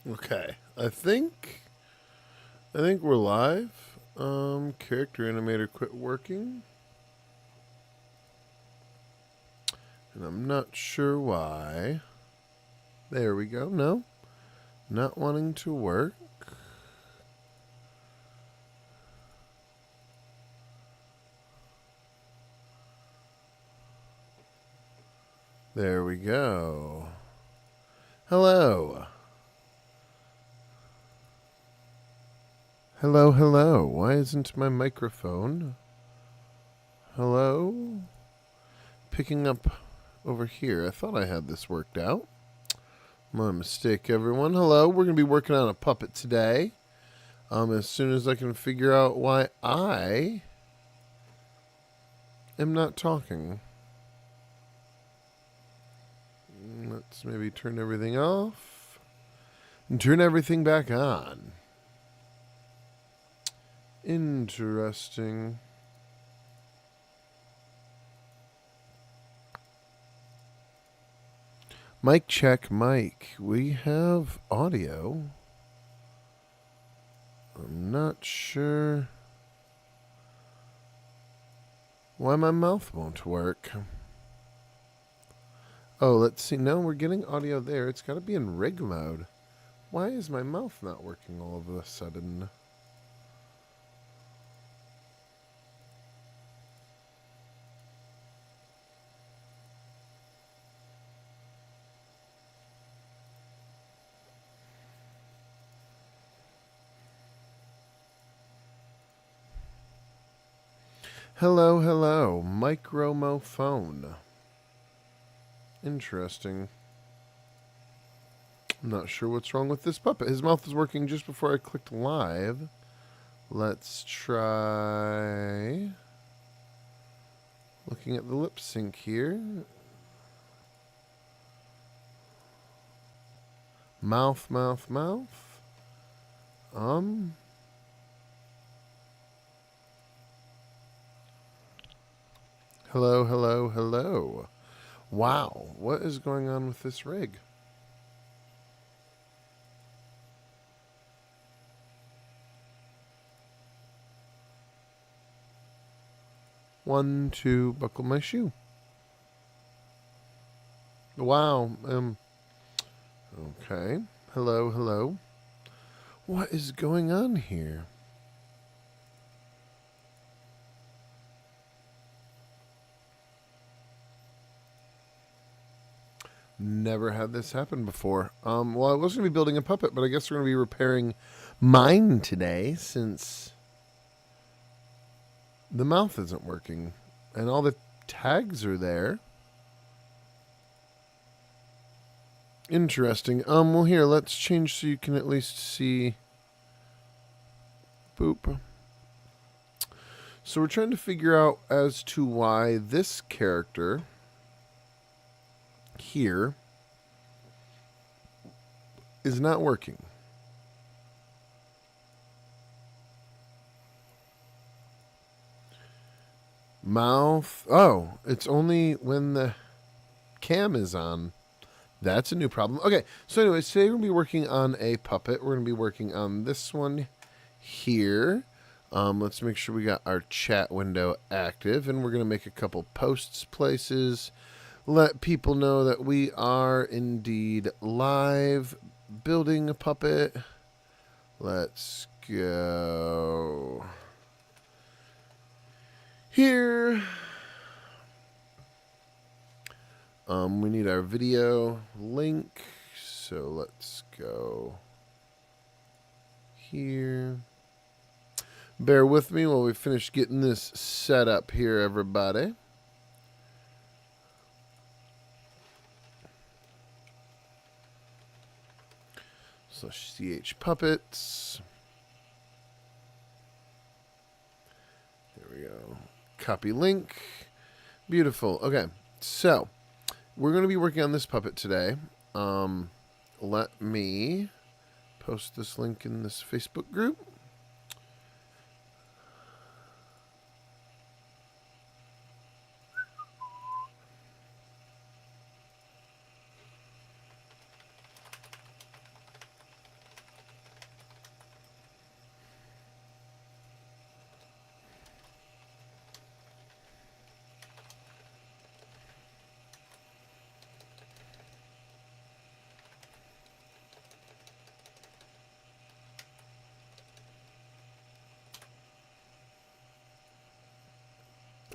Okay, I think we're live. Character animator quit working, and I'm not sure why. There we go. No, not wanting to work. There we go. Hello. Hello, hello. Why isn't my microphone? Hello? Picking up over here. I thought I had this worked out. My mistake, everyone. Hello. We're going to be working on a puppet today. As soon as I can figure out why I am not talking. Let's maybe turn everything off and turn everything back on. Interesting. Mic check, mic. We have audio. I'm not sure why my mouth won't work. Oh, let's see. No, we're getting audio there. It's got to be in rig mode. Why is my mouth not working all of a sudden? Hello, hello. Micromophone. Interesting. I'm not sure what's wrong with this puppet. His mouth was working just before I clicked live. Let's try looking at the lip sync here. Mouth, mouth, mouth. Hello, hello, hello. Wow, what is going on with this rig? One, two, buckle my shoe. Wow, okay. Hello, hello. What is going on here? Never had this happen before. Well, I was going to be building a puppet, but I guess we're going to be repairing mine today since the mouth isn't working and all the tags are there. Interesting. Well, here, let's change so you can at least see. Boop. So we're trying to figure out as to why this character here is not working. Mouth. Oh, it's only when the cam is on. That's a new problem. Okay, so anyways, today we're going to be working on a puppet. We're going to be working on this one here. Let's make sure we got our chat window active, and we're going to make a couple posts places. Let people know that we are indeed live building a puppet. Let's go here. We need our video link, so let's go here. Bear with me while we finish getting this set up here, everybody. So CH Puppets. There we go. Copy link. Beautiful. Okay, so we're going to be working on this puppet today. Let me post this link in this Facebook group.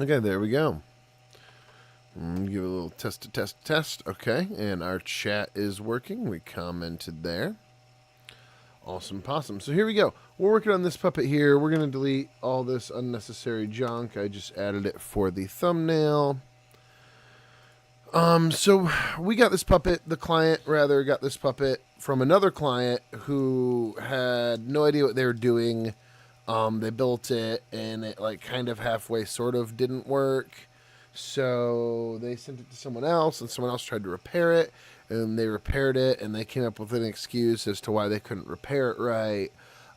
Okay, there we go. Give it a little test. Okay, and our chat is working. We commented there. Awesome possum. So here we go. We're working on this puppet here. We're going to delete all this unnecessary junk. I just added it for the thumbnail. So we got this puppet, the client rather got this puppet from another client who had no idea what they were doing. They built it and it like kind of halfway sort of didn't work. So they sent it to someone else and someone else tried to repair it and they repaired it and they came up with an excuse as to why they couldn't repair it right.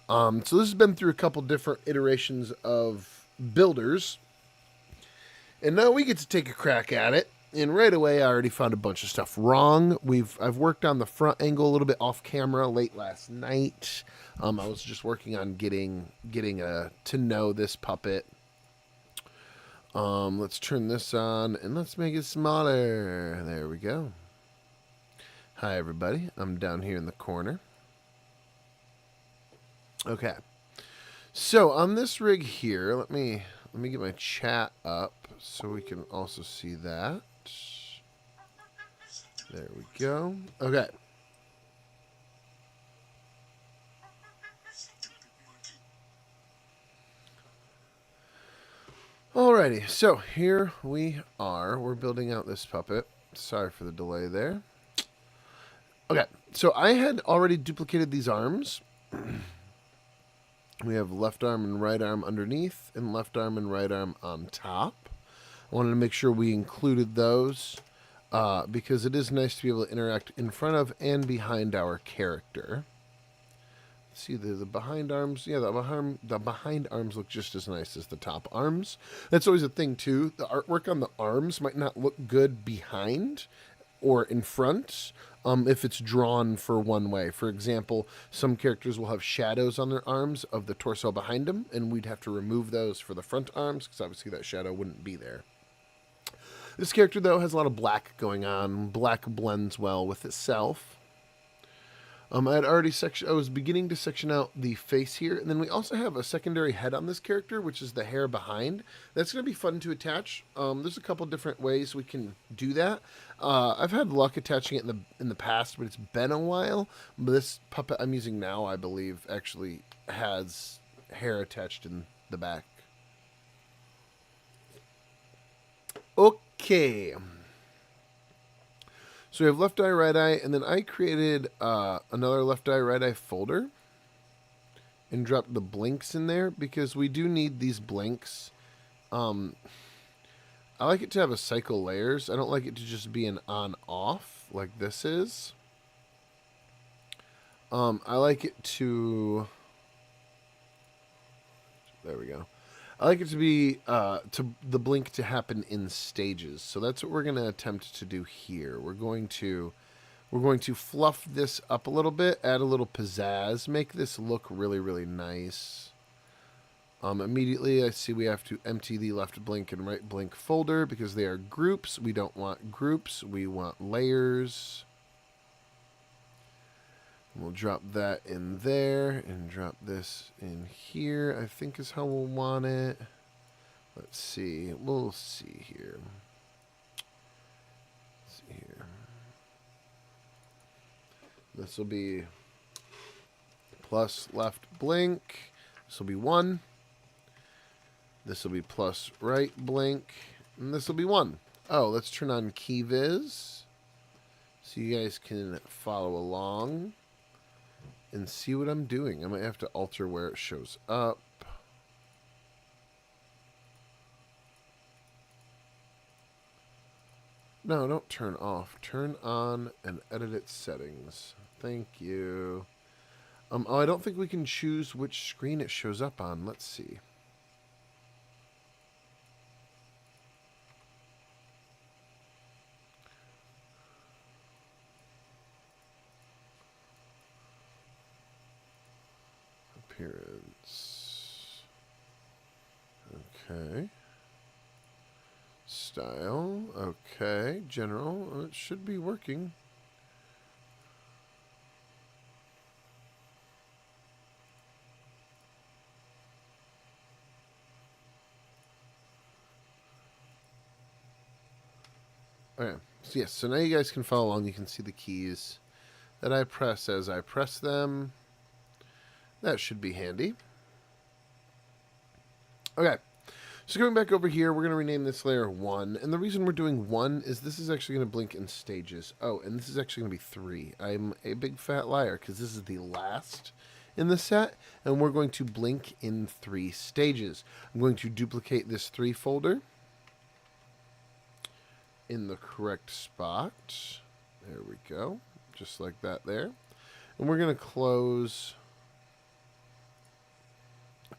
So this has been through a couple different iterations of builders. And now we get to take a crack at it. And right away, I already found a bunch of stuff wrong. I've worked on the front angle a little bit off camera late last night. I was just working on getting to know this puppet. Let's turn this on and let's make it smaller. There we go. Hi everybody. I'm down here in the corner. Okay. So on this rig here, let me get my chat up so we can also see that. There we go. Okay. Alrighty, so here we are. We're building out this puppet. Sorry for the delay there. Okay, so I had already duplicated these arms. We have left arm and right arm underneath and left arm and right arm on top. I wanted to make sure we included those because it is nice to be able to interact in front of and behind our character. See the behind arms. Yeah, the behind arms look just as nice as the top arms. That's always a thing too. The artwork on the arms might not look good behind or in front if it's drawn for one way. For example, some characters will have shadows on their arms of the torso behind them, and we'd have to remove those for the front arms because obviously that shadow wouldn't be there. This character, though, has a lot of black going on. Black blends well with itself. I had already I was beginning to section out the face here, and then we also have a secondary head on this character, which is the hair behind. That's going to be fun to attach. There's a couple different ways we can do that. I've had luck attaching it in the past, but it's been a while. But this puppet I'm using now, I believe, actually has hair attached in the back. Okay. So we have left eye, right eye, and then I created another left eye, right eye folder and dropped the blinks in there because we do need these blinks. I like it to have a cycle layers. I don't like it to just be an on-off like this is. I like it to... There we go. I like it to be to the blink to happen in stages. So that's what we're going to attempt to do here. We're going to fluff this up a little bit, add a little pizzazz, make this look really, really nice. Immediately I see we have to empty the left blink and right blink folder because they are groups. We don't want groups, we want layers. We'll drop that in there and drop this in here, I think is how we'll want it. Let's see. We'll see here. Let's see here. This will be plus left blink. This will be 1. This will be plus right blink. And this will be 1. Oh, let's turn on key viz so you guys can follow along and see what I'm doing. I might have to alter where it shows up. No, don't turn off. Turn on and edit its settings. Thank you. Oh, I don't think we can choose which screen it shows up on. Let's see. Appearance. Okay. Style. Okay. General. It should be working. Okay, so yes, so now you guys can follow along. You can see the keys that I press as I press them. That should be handy. Okay, so going back over here, we're going to rename this layer 1. And the reason we're doing 1 is this is actually going to blink in stages. Oh, and this is actually going to be 3. I'm a big fat liar because this is the last in the set. And we're going to blink in 3 stages. I'm going to duplicate this 3 folder in the correct spot. There we go. Just like that there. And we're going to close,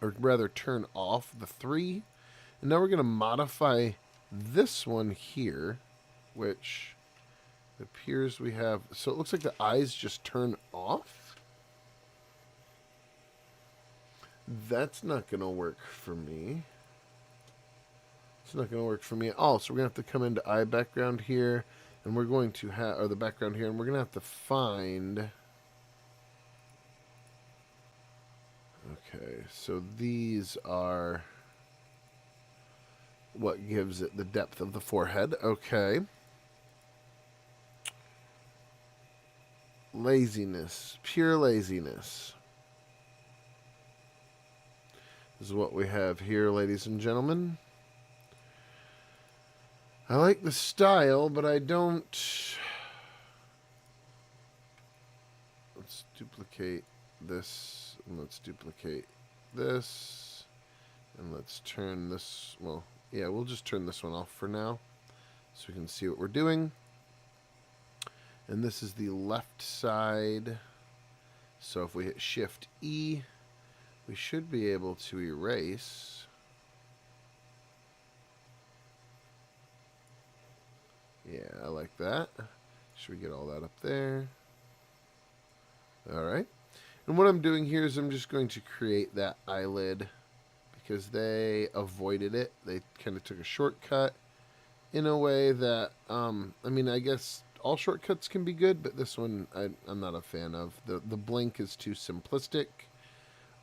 or rather turn off the 3. And now we're going to modify this one here, which appears we have... So it looks like the eyes just turn off. That's not going to work for me. It's not going to work for me at all. So we're going to have to come into eye background here. And we're going to have... Or the background here. And we're going to have to find... Okay, so these are what gives it the depth of the forehead. Okay. Laziness. Pure laziness is what we have here, ladies and gentlemen. I like the style, but I don't... Let's duplicate this. And let's duplicate this. And let's turn this... Well, yeah, we'll just turn this one off for now, so we can see what we're doing. And this is the left side. So if we hit Shift E, we should be able to erase. Yeah, I like that. Should we get all that up there? All right. And what I'm doing here is I'm just going to create that eyelid because they avoided it. They kind of took a shortcut in a way that, I mean, I guess all shortcuts can be good, but this one I'm not a fan of. The blink is too simplistic,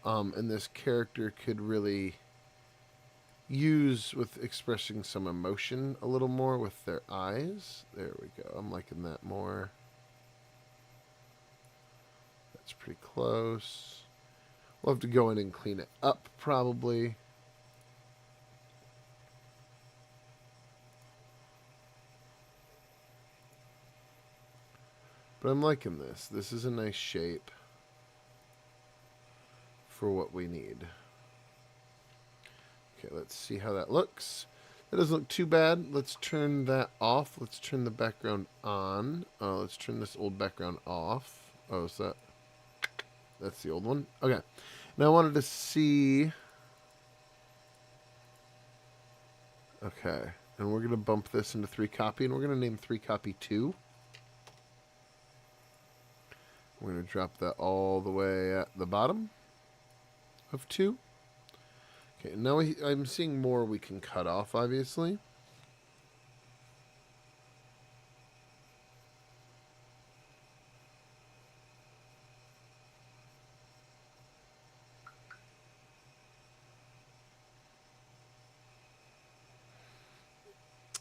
and this character could really use with expressing some emotion a little more with their eyes. There we go. I'm liking that more. That's pretty close. We'll have to go in and clean it up probably. But I'm liking this. This is a nice shape for what we need. Okay, let's see how that looks. That doesn't look too bad. Let's turn that off. Let's turn the background on. Let's turn this old background off. Oh, is that... That's the old one. Okay. Now I wanted to see... Okay. And we're going to bump this into 3 copy, and we're going to name 3 copy 2. We're going to drop that all the way at the bottom of 2. Okay, now I'm seeing more we can cut off, obviously.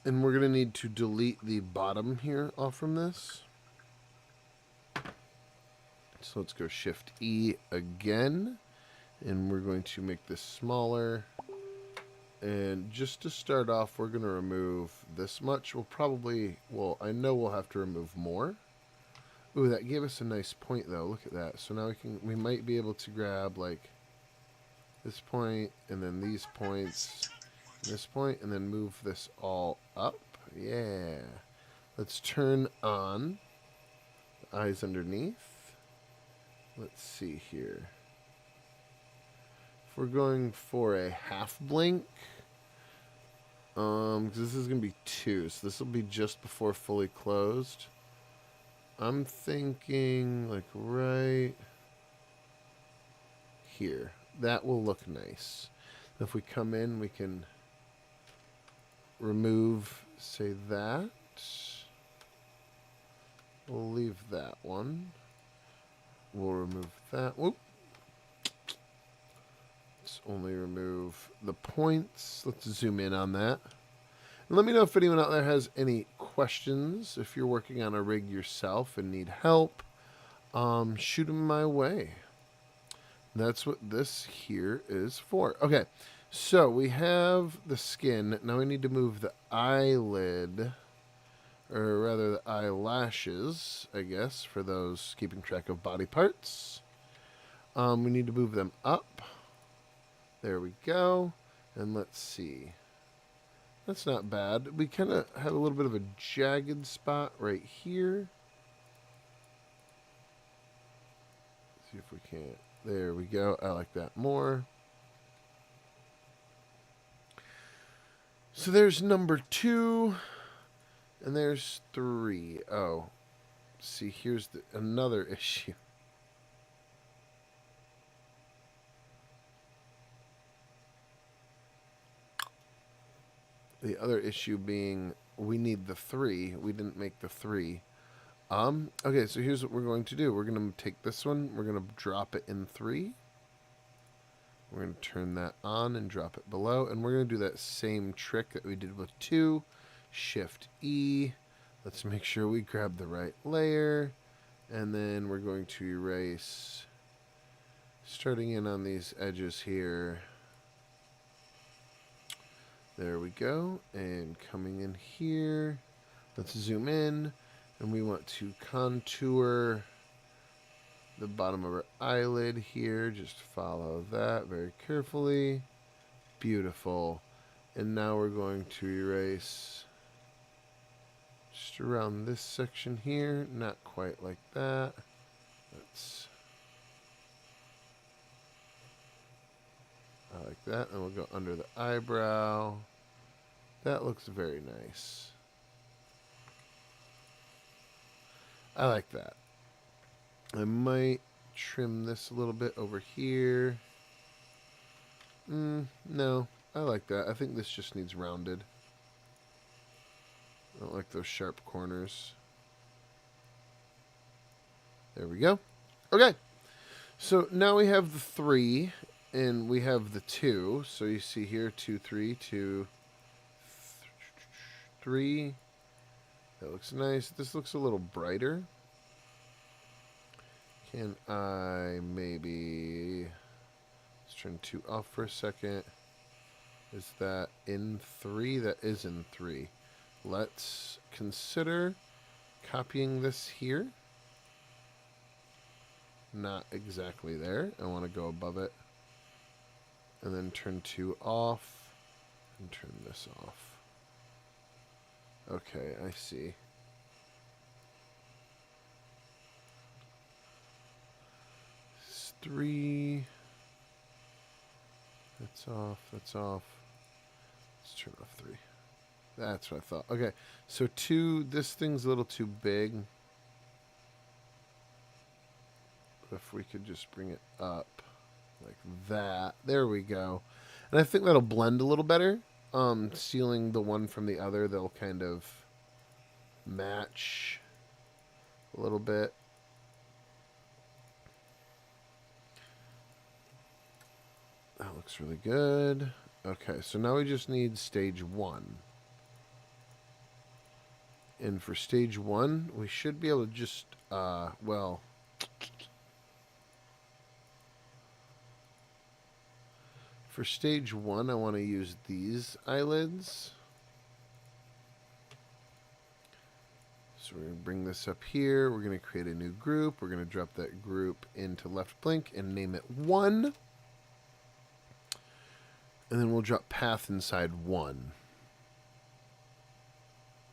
And we're going to need to delete the bottom here off from this. So let's go Shift E again. And we're going to make this smaller. And just to start off, we're going to remove this much. We'll probably, well, I know we'll have to remove more. Ooh, that gave us a nice point though. Look at that. So now we might be able to grab like this point and then these points, this point, and then move this all up. Yeah. Let's turn on the eyes underneath. Let's see here. If we're going for a half blink, because this is going to be 2, so this will be just before fully closed. I'm thinking like right here. That will look nice. If we come in, we can remove, say, that. We'll leave that one. We'll remove that. Whoop. Let's only remove the points. Let's zoom in on that. And let me know if anyone out there has any questions questions, if you're working on a rig yourself and need help, shoot them my way. That's what this here is for. Okay, so we have the skin. Now we need to move the eyelid, or rather the eyelashes, I guess, for those keeping track of body parts. We need to move them up. There we go. And let's see. That's not bad. We kind of have a little bit of a jagged spot right here. Let's see if we can't. There we go. I like that more. So there's number 2. And there's 3. Oh. See, here's another issue. The other issue being we need the 3. We didn't make the 3. Okay, so here's what we're going to do. We're going to take this one. We're going to drop it in 3. We're going to turn that on and drop it below. And we're going to do that same trick that we did with 2. Shift E. Let's make sure we grab the right layer. And then we're going to erase, starting in on these edges here. There we go. And coming in here, let's zoom in. And we want to contour the bottom of our eyelid here. Just follow that very carefully. Beautiful. And now we're going to erase just around this section here. Not quite like that. I like that. And we'll go under the eyebrow. That looks very nice. I like that. I might trim this a little bit over here. No, I like that. I think this just needs rounded. I don't like those sharp corners. There we go. Okay. So now we have the 3 and we have the 2. So you see here 2, 3, 2, 3. That looks nice. This looks a little brighter. Can I maybe... Let's turn 2 off for a second. Is that in 3? That is in 3. Let's consider copying this here. Not exactly there. I want to go above it. And then turn 2 off. And turn this off. Okay, I see. It's 3. That's off. That's off. Let's turn off 3. That's what I thought. Okay, so 2. This thing's a little too big. If we could just bring it up like that. There we go. And I think that'll blend a little better. Stealing the one from the other, they'll kind of match a little bit. That looks really good. Okay, so now we just need stage 1. And for stage 1, we should be able to just, well... For stage 1, I want to use these eyelids. So we're going to bring this up here. We're going to create a new group. We're going to drop that group into left blink and name it 1. And then we'll drop path inside 1.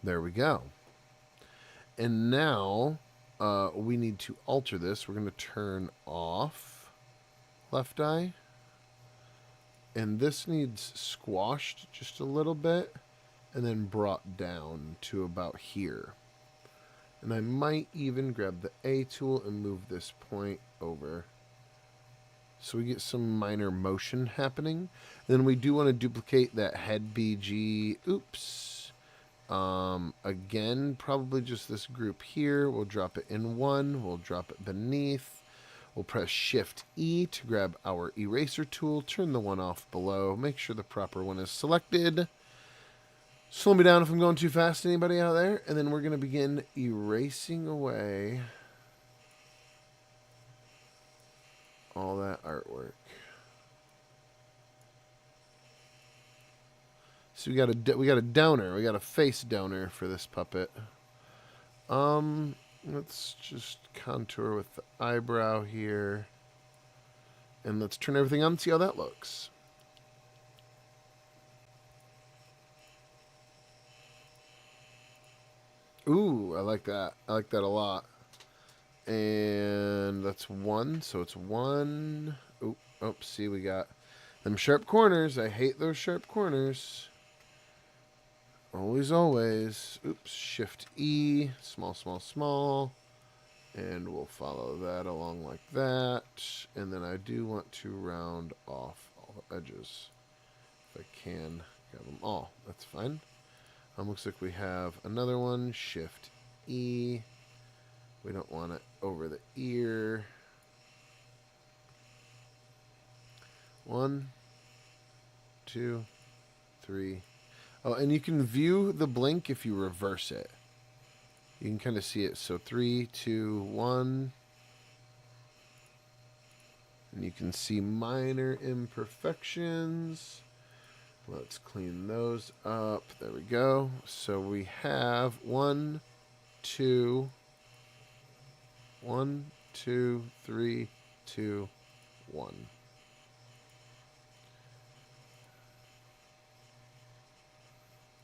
There we go. And now we need to alter this. We're going to turn off left eye. And this needs squashed just a little bit and then brought down to about here. And I might even grab the A tool and move this point over. So we get some minor motion happening. Then we do want to duplicate that head BG. Oops. Again, probably just this group here. We'll drop it in 1. We'll drop it beneath. We'll press Shift E to grab our eraser tool, turn the one off below, make sure the proper one is selected. Slow me down if I'm going too fast, anybody out there? And then we're going to begin erasing away all that artwork. So we got a donor. We got a face donor for this puppet. Let's just contour with the eyebrow here. And let's turn everything on and see how that looks. Ooh, I like that. I like that a lot. And that's one. So it's one. Oh, see, we got them sharp corners. I hate those sharp corners. Always, always. Oops, Shift E. Small, small, small. And we'll follow that along like that. And then I do want to round off all the edges. If I can grab them all. That's fine. Looks like we have another one. Shift E. We don't want it over the ear. 1, 2, 3. Oh, and you can view the blink if you reverse it. You can kind of see it. So 3, 2, 1. And you can see minor imperfections. Let's clean those up. There we go. So we have 1, 2, 1, 2, 3, 2, 1.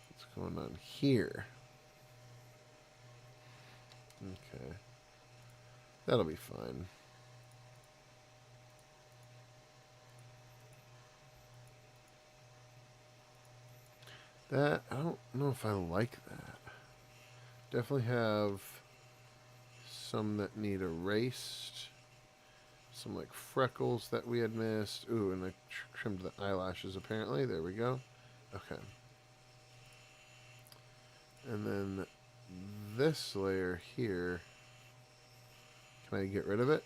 What's going on here? Okay. That'll be fine. That, I don't know if I like that. Definitely have some that need erased. Some like freckles that we had missed. Ooh, and I trimmed the eyelashes apparently. There we go. Okay. And then this layer here, can I get rid of it?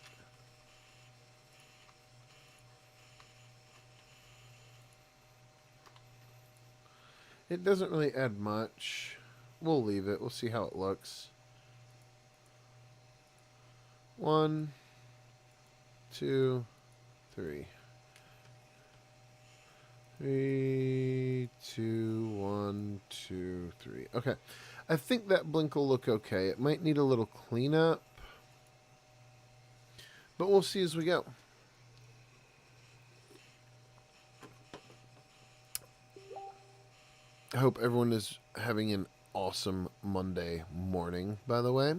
It doesn't really add much. We'll leave it. We'll see how it looks. 1, 2, 3. 3, 2, 1, 2, 3. Okay. I think that blink will look okay. It might need a little cleanup, but we'll see as we go. I hope everyone is having an awesome Monday morning, by the way.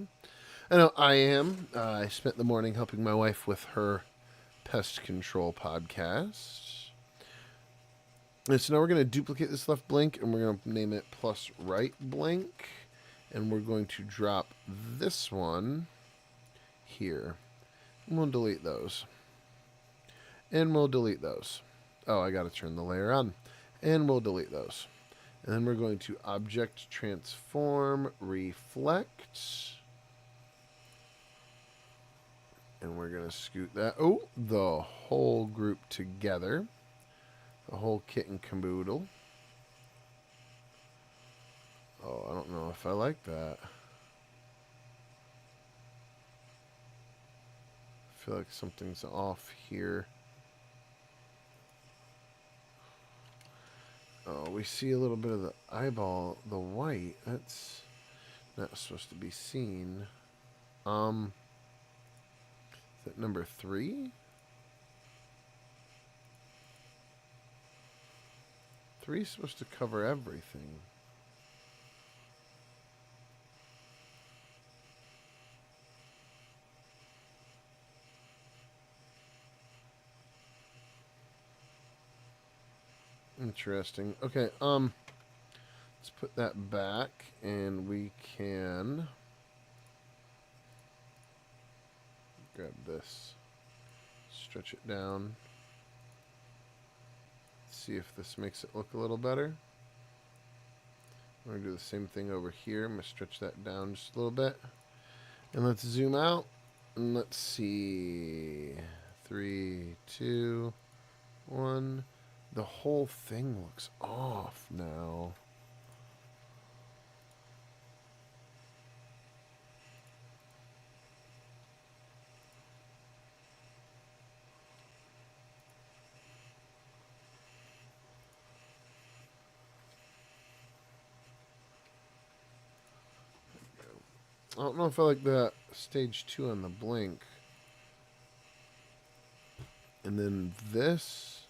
I know I am. I spent the morning helping my wife with her pest control podcast. And so now we're going to duplicate this left blink, and we're going to name it plus right blink. And we're going to drop this one here. And we'll delete those. And we'll delete those. Oh, I got to turn the layer on. And we'll delete those. And then we're going to object transform reflect. And we're going to scoot that. Oh, the whole group together. The whole kit and caboodle. Oh, I don't know if I like that. I feel like something's off here. Oh, we see a little bit of the eyeball, the white. That's not supposed to be seen. Is that number 3? 3 is supposed to cover everything. Interesting. Okay, let's put that back, and we can grab this, stretch it down, see if this makes it look a little better. I'm going to do the same thing over here. I'm going to stretch that down just a little bit. And let's zoom out, and let's see. 3, 2, 1. The whole thing looks off now. I don't know if I like that stage 2 on the blink. And then this.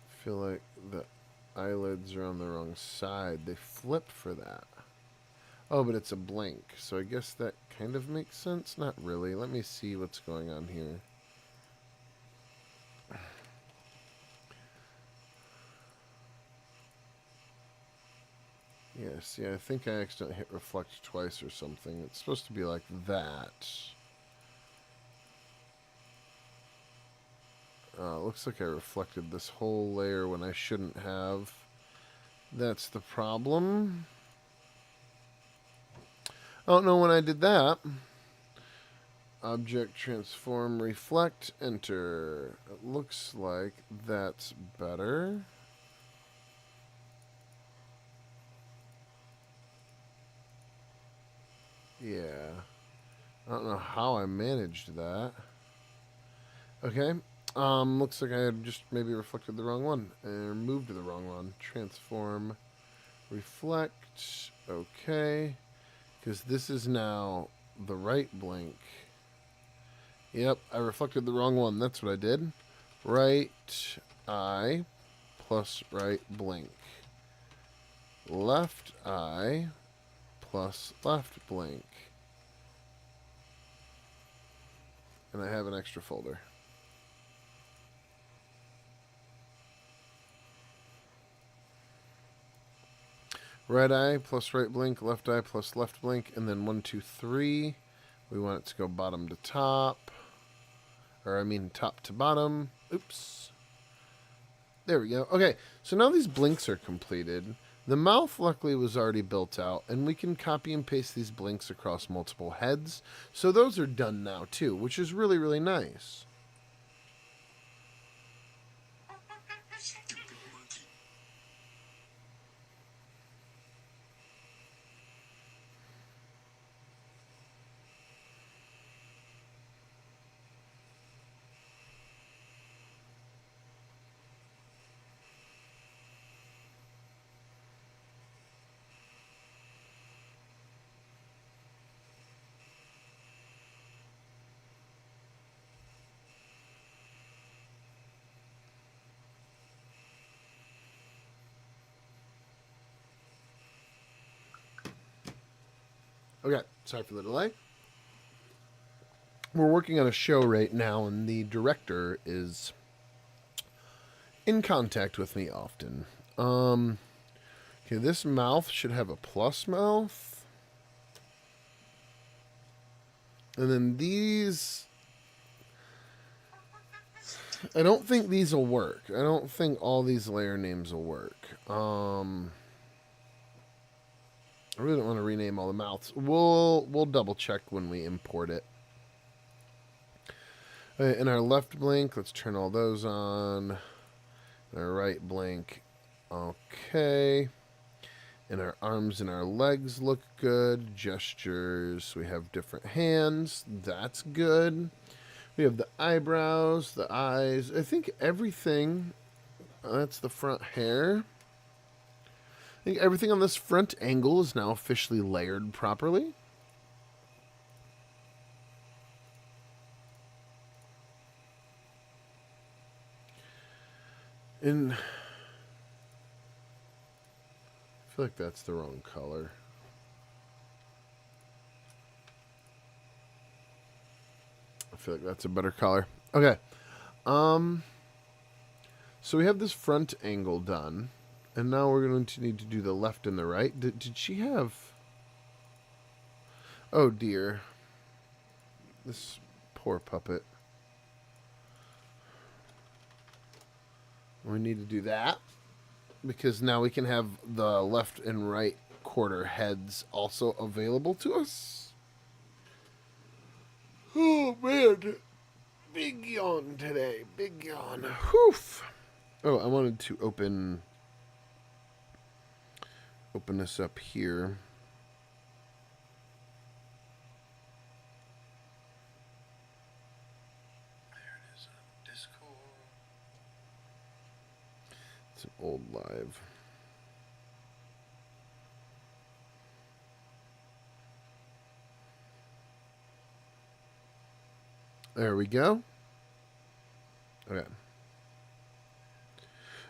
I feel like the eyelids are on the wrong side. They flip for that. Oh, but it's a blink. So I guess that kind of makes sense. Not really. Let me see what's going on here. Yeah, see, I think I accidentally hit reflect twice or something. It's supposed to be like that. Looks like I reflected this whole layer when I shouldn't have. That's the problem. I don't know when I did that. Object, transform, reflect, enter. It looks like that's better. Yeah. I don't know how I managed that. Okay. Looks like I had just maybe reflected the wrong one or moved to the wrong one. Transform, reflect. Okay. Because this is now the right blink. Yep, I reflected the wrong one. That's what I did. Right eye plus right blink. Left eye plus left blink. And I have an extra folder. Right eye plus right blink, left eye plus left blink, and then 1, 2, 3. We want it to go bottom to top. Or I mean top to bottom. Oops. There we go. Okay, so now these blinks are completed. The mouth luckily was already built out, and we can copy and paste these blinks across multiple heads. So those are done now too, which is really, really nice. Okay, sorry for the delay. We're working on a show right now, and the director is in contact with me often. Okay, this mouth should have a plus mouth. And then these... I don't think these will work. I don't think all these layer names will work. I really don't want to rename all the mouths. We'll double check when we import it. In our left blink, let's turn all those on. In our right blink, okay. And our arms and our legs look good. Gestures, we have different hands. That's good. We have the eyebrows, the eyes. I think everything, that's the front hair. I think everything on this front angle is now officially layered properly. And I feel like that's the wrong color. I feel like that's a better color. Okay. So we have this front angle done. And now we're going to need to do the left and the right. Did she have... Oh, dear. This poor puppet. We need to do that. Because now we can have the left and right quarter heads also available to us. Oh, man. Big yawn today. Big yawn. Whew. Oh, I wanted to open this up here. There it is on Discord. It's an old live. There we go. Okay.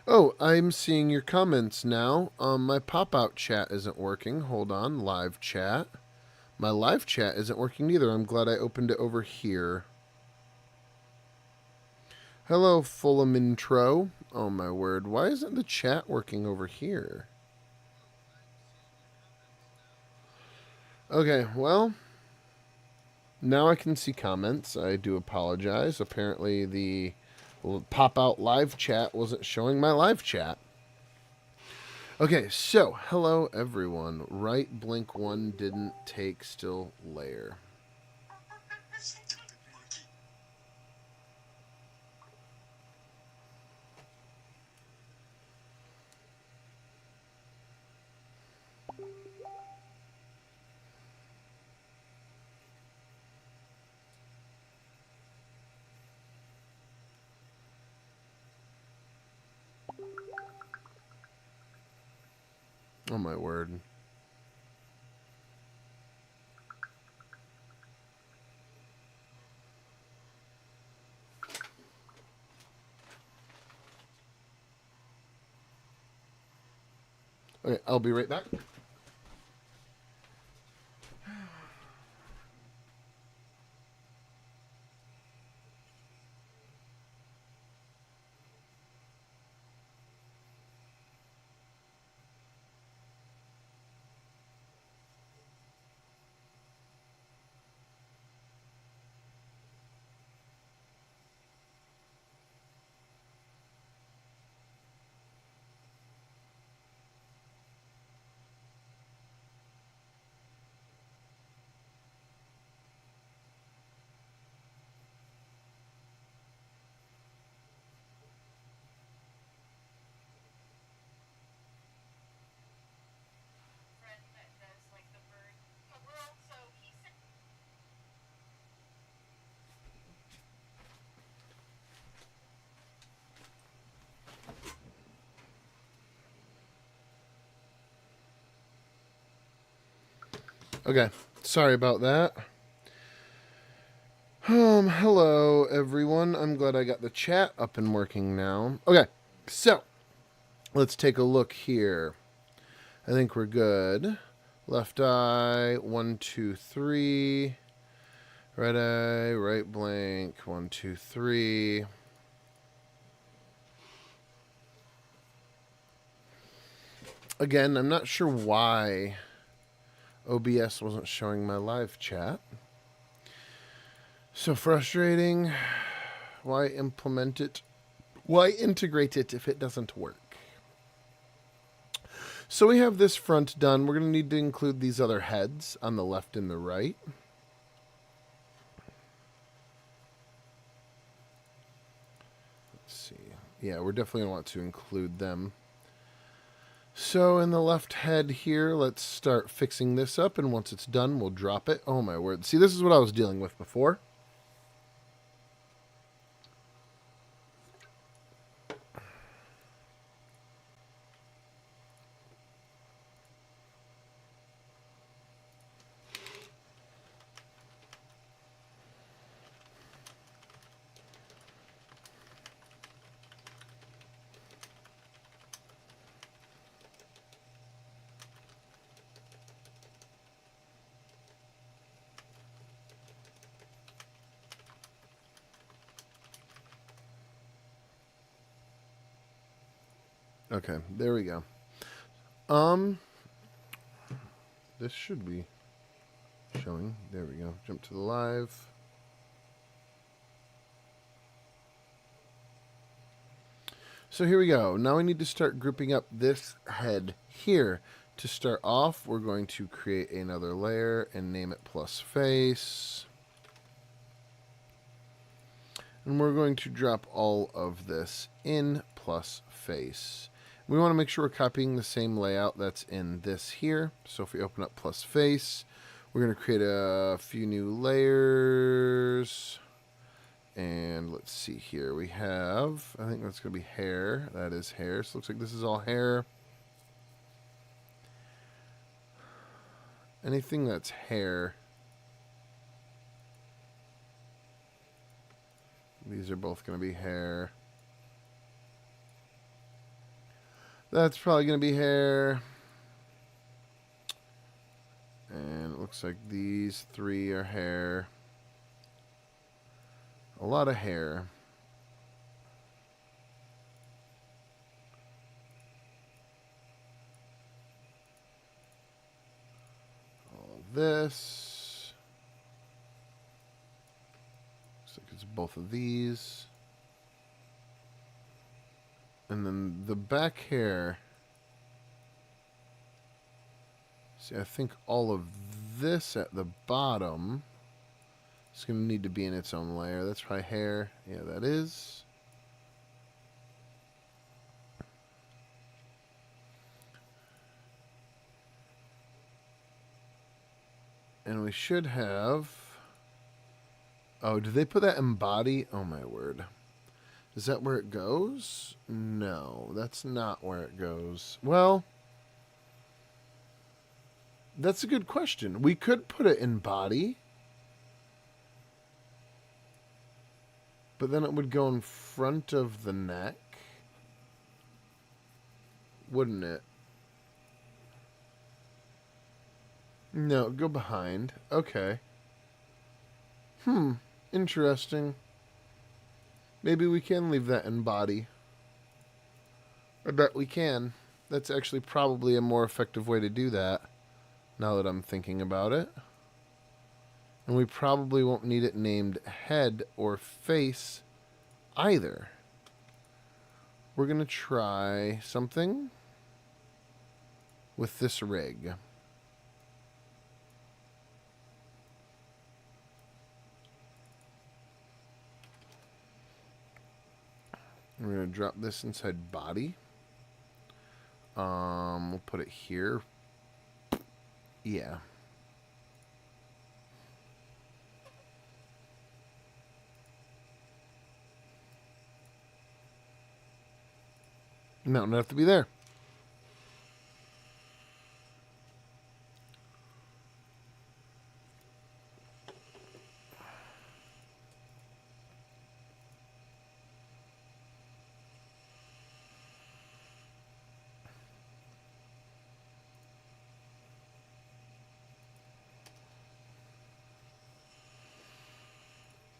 Oh, I'm seeing your comments now. My pop-out chat isn't working. Hold on, live chat. My live chat isn't working either. I'm glad I opened it over here. Hello, Fulham intro. Oh my word, why isn't the chat working over here? Okay, well, now I can see comments. I do apologize. Apparently the pop-out live chat wasn't showing my live chat. Okay, so hello everyone. Right blink 1 didn't take still layer. Oh my word. Okay, I'll be right back. Okay, sorry about that. Hello everyone. I'm glad I got the chat up and working now. Okay, so let's take a look here. I think we're good. Left eye, 1, 2, 3. Right eye, right blank, 1, 2, 3. Again, I'm not sure why OBS wasn't showing my live chat. So frustrating. Why implement it? Why integrate it if it doesn't work? So we have this front done. We're going to need to include these other heads on the left and the right. Let's see. Yeah, we're definitely going to want to include them. So in the left head here, let's start fixing this up, and once it's done, we'll drop it. Oh my word. See, this is what I was dealing with before. Okay, there we go. This should be showing. There we go. Jump to the live. So here we go. Now we need to start grouping up this head here. To start off, we're going to create another layer and name it plus face. And we're going to drop all of this in plus face. We want to make sure we're copying the same layout that's in this here. So if we open up plus face, we're going to create a few new layers. And let's see here. We have, I think that's going to be hair. That is hair. So it looks like this is all hair. Anything that's hair These are both going to be hair. That's probably going to be hair. And it looks like these three are hair. A lot of hair. All of this. Looks like it's both of these. And then the back hair. See, I think all of this at the bottom is going to need to be in its own layer. That's probably hair. Yeah, that is. And we should have... Oh, did they put that in body? Oh, my word. Is that where it goes? No, that's not where it goes. Well, that's a good question. We could put it in body, but then it would go in front of the neck, wouldn't it? No, go behind. Okay. Interesting. Maybe we can leave that in body. I bet we can. That's actually probably a more effective way to do that, now that I'm thinking about it. And we probably won't need it named head or face either. We're going to try something with this rig. We're going to drop this inside body. We'll put it here. Yeah. No, not have to be there.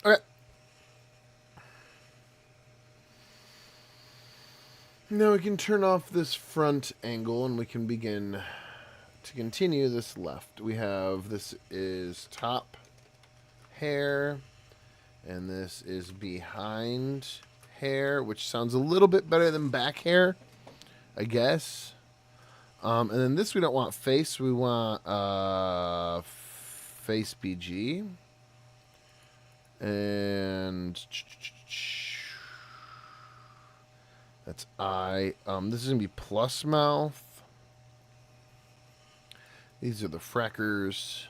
Okay. Now we can turn off this front angle and we can begin to continue this left. We have, this is top hair, and this is behind hair, which sounds a little bit better than back hair, I guess. And then this we don't want face, we want face BG. And that's eye. This is going to be plus mouth. These are the freckers.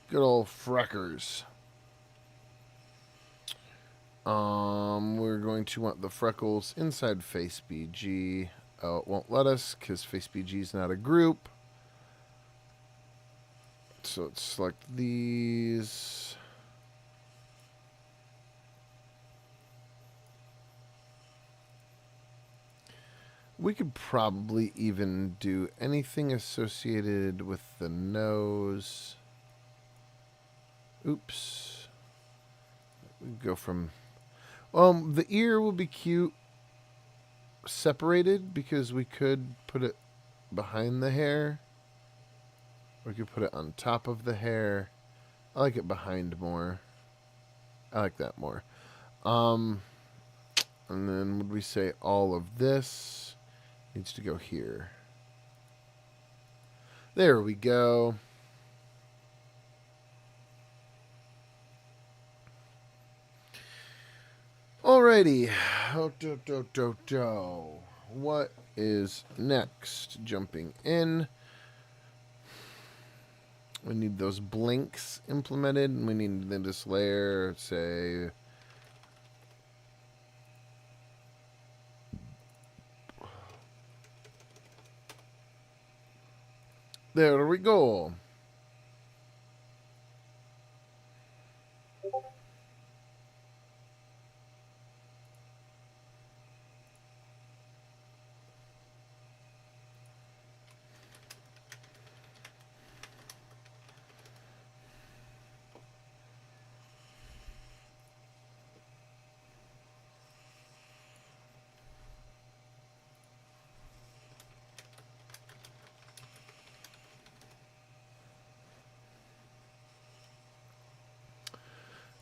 Good old freckers. We're going to want the freckles inside face BG. Oh, it won't let us because face BG is not a group. So let's select these. We could probably even do anything associated with the nose. Oops. We go from... the ear will be cute separated because we could put it behind the hair. Or we could put it on top of the hair. I like it behind more. I like that more. And then would we say all of this needs to go here. There we go. Alrighty. What is next? Jumping in. We need those blinks implemented, and we need this layer, say... There we go.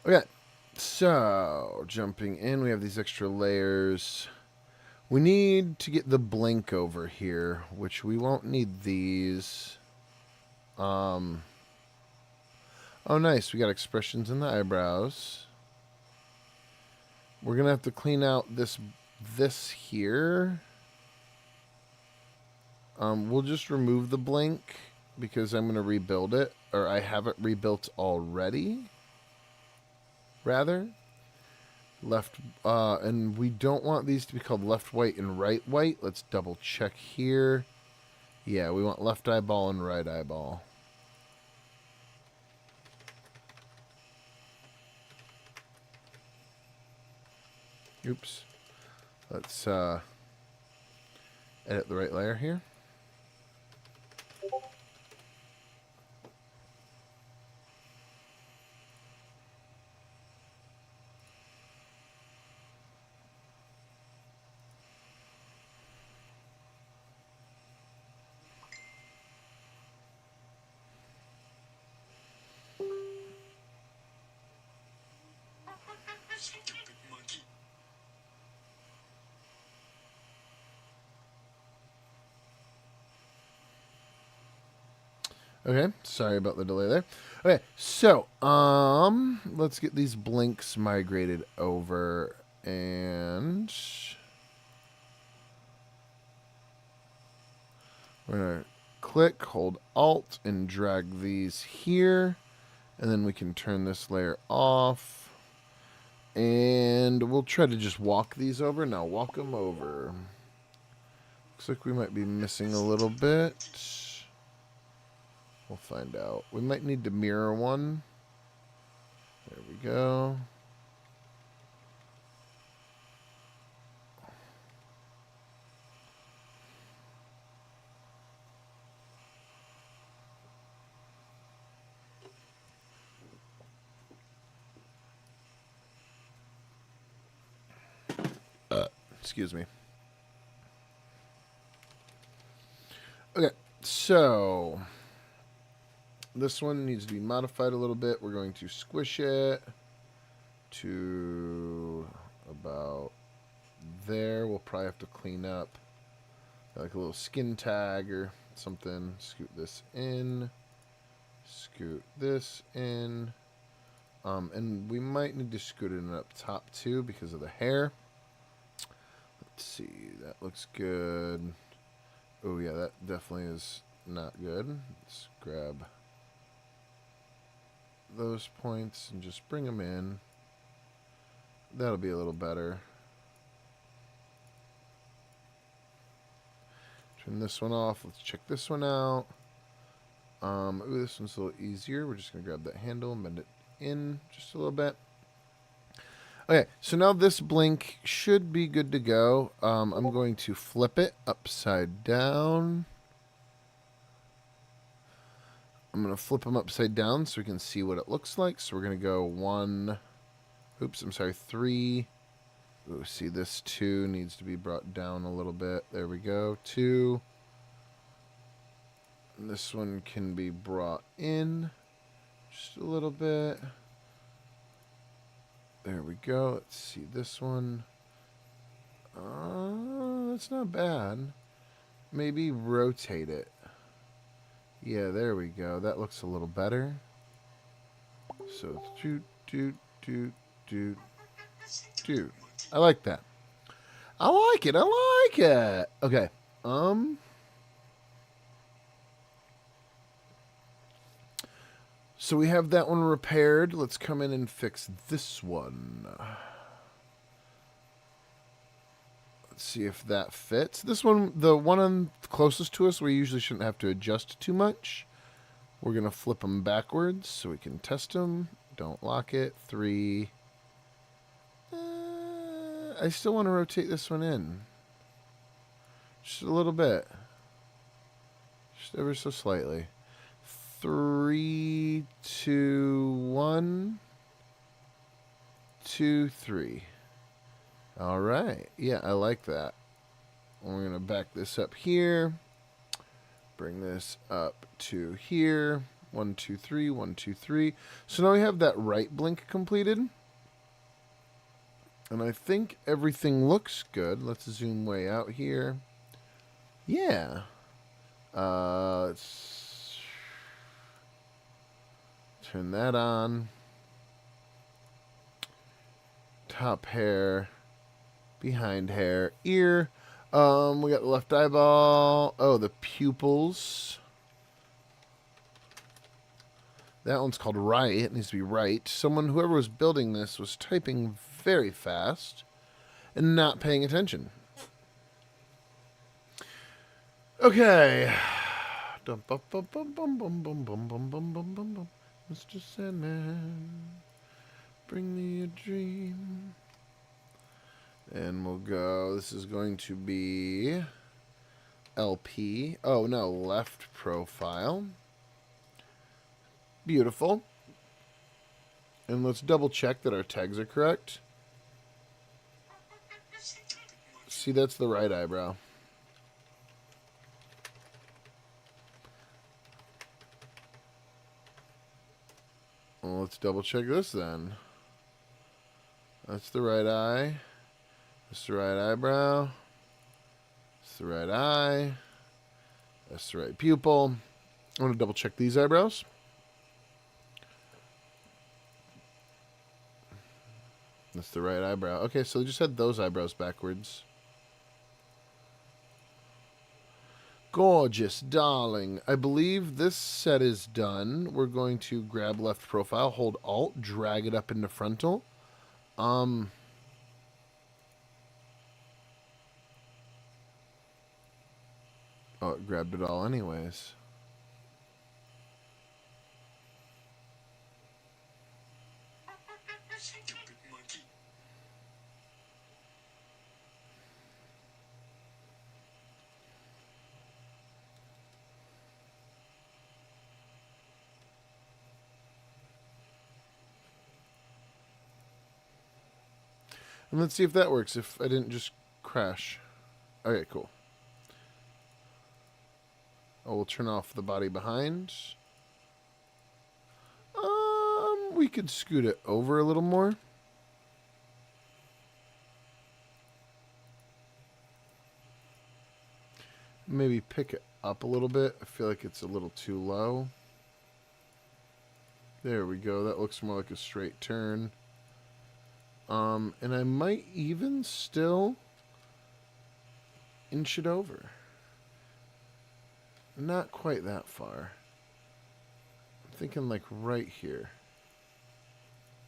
Okay, so jumping in, we have these extra layers. We need to get the blink over here, which we won't need these. Oh, nice. We got expressions in the eyebrows. We're going to have to clean out this here. We'll just remove the blink because I'm going to rebuild it. Or I have it rebuilt already, rather. Left, and we don't want these to be called left white and right white. Let's double check here. Yeah, we want left eyeball and right eyeball. Oops. Let's edit the right layer here. Okay, sorry about the delay there. Okay, so let's get these blinks migrated over, and we're gonna click, hold Alt, and drag these here, and then we can turn this layer off, and we'll try to just walk these over. Now walk them over. Looks like we might be missing a little bit. We'll find out. We might need to mirror one. There we go. Excuse me. Okay, so this one needs to be modified a little bit. We're going to squish it to about there. We'll probably have to clean up like a little skin tag or something. Scoot this in. Scoot this in. And we might need to scoot it up top too because of the hair. Let's see. That looks good. Oh, yeah, that definitely is not good. Let's grab those points and just bring them in. That'll be a little better. Turn this one off. Let's check this one out. Ooh, this one's a little easier. We're just going to grab that handle and bend it in just a little bit. Okay, so now this blink should be good to go. I'm going to flip it upside down. I'm going to flip them upside down so we can see what it looks like. So we're going to go 1, oops, I'm sorry, 3. Ooh, see, this 2 needs to be brought down a little bit. There we go, 2. And this one can be brought in just a little bit. There we go. Let's see this one. That's not bad. Maybe rotate it. Yeah, there we go. That looks a little better. So, do. I like that. I like it. I like it. Okay. So we have that one repaired. Let's come in and fix this one. Let's see if that fits. This one, the one closest to us, we usually shouldn't have to adjust too much. We're going to flip them backwards so we can test them. Don't lock it. 3. I still want to rotate this one in. Just a little bit. Just ever so slightly. 3, 2, 1, 2, 3. All right. Yeah, I like that. We're going to back this up here. Bring this up to here. 1, 2, 3, 1, 2, 3. So now we have that right blink completed. And I think everything looks good. Let's zoom way out here. Yeah. Let's turn that on. Top hair. Behind hair. Ear. We got the left eyeball. Oh, the pupils. That one's called right. It needs to be right. Whoever was building this was typing very fast and not paying attention. Okay. Mr. Sandman, bring me a dream. And we'll go. This is going to be LP. Oh, no. Left profile. Beautiful. And let's double check that our tags are correct. See, that's the right eyebrow. Well, let's double check this then. That's the right eye. That's the right eyebrow. That's the right eye. That's the right pupil. I want to double check these eyebrows. That's the right eyebrow. Okay, so we just had those eyebrows backwards. Gorgeous, darling. I believe this set is done. We're going to grab left profile, hold Alt, drag it up into frontal. Oh, it grabbed it all anyways. And let's see if that works, if I didn't just crash. Okay, cool. Oh, we'll turn off the body behind. We could scoot it over a little more. Maybe pick it up a little bit. I feel like it's a little too low. There we go. That looks more like a straight turn. And I might even still inch it over. Not quite that far. I'm thinking like right here.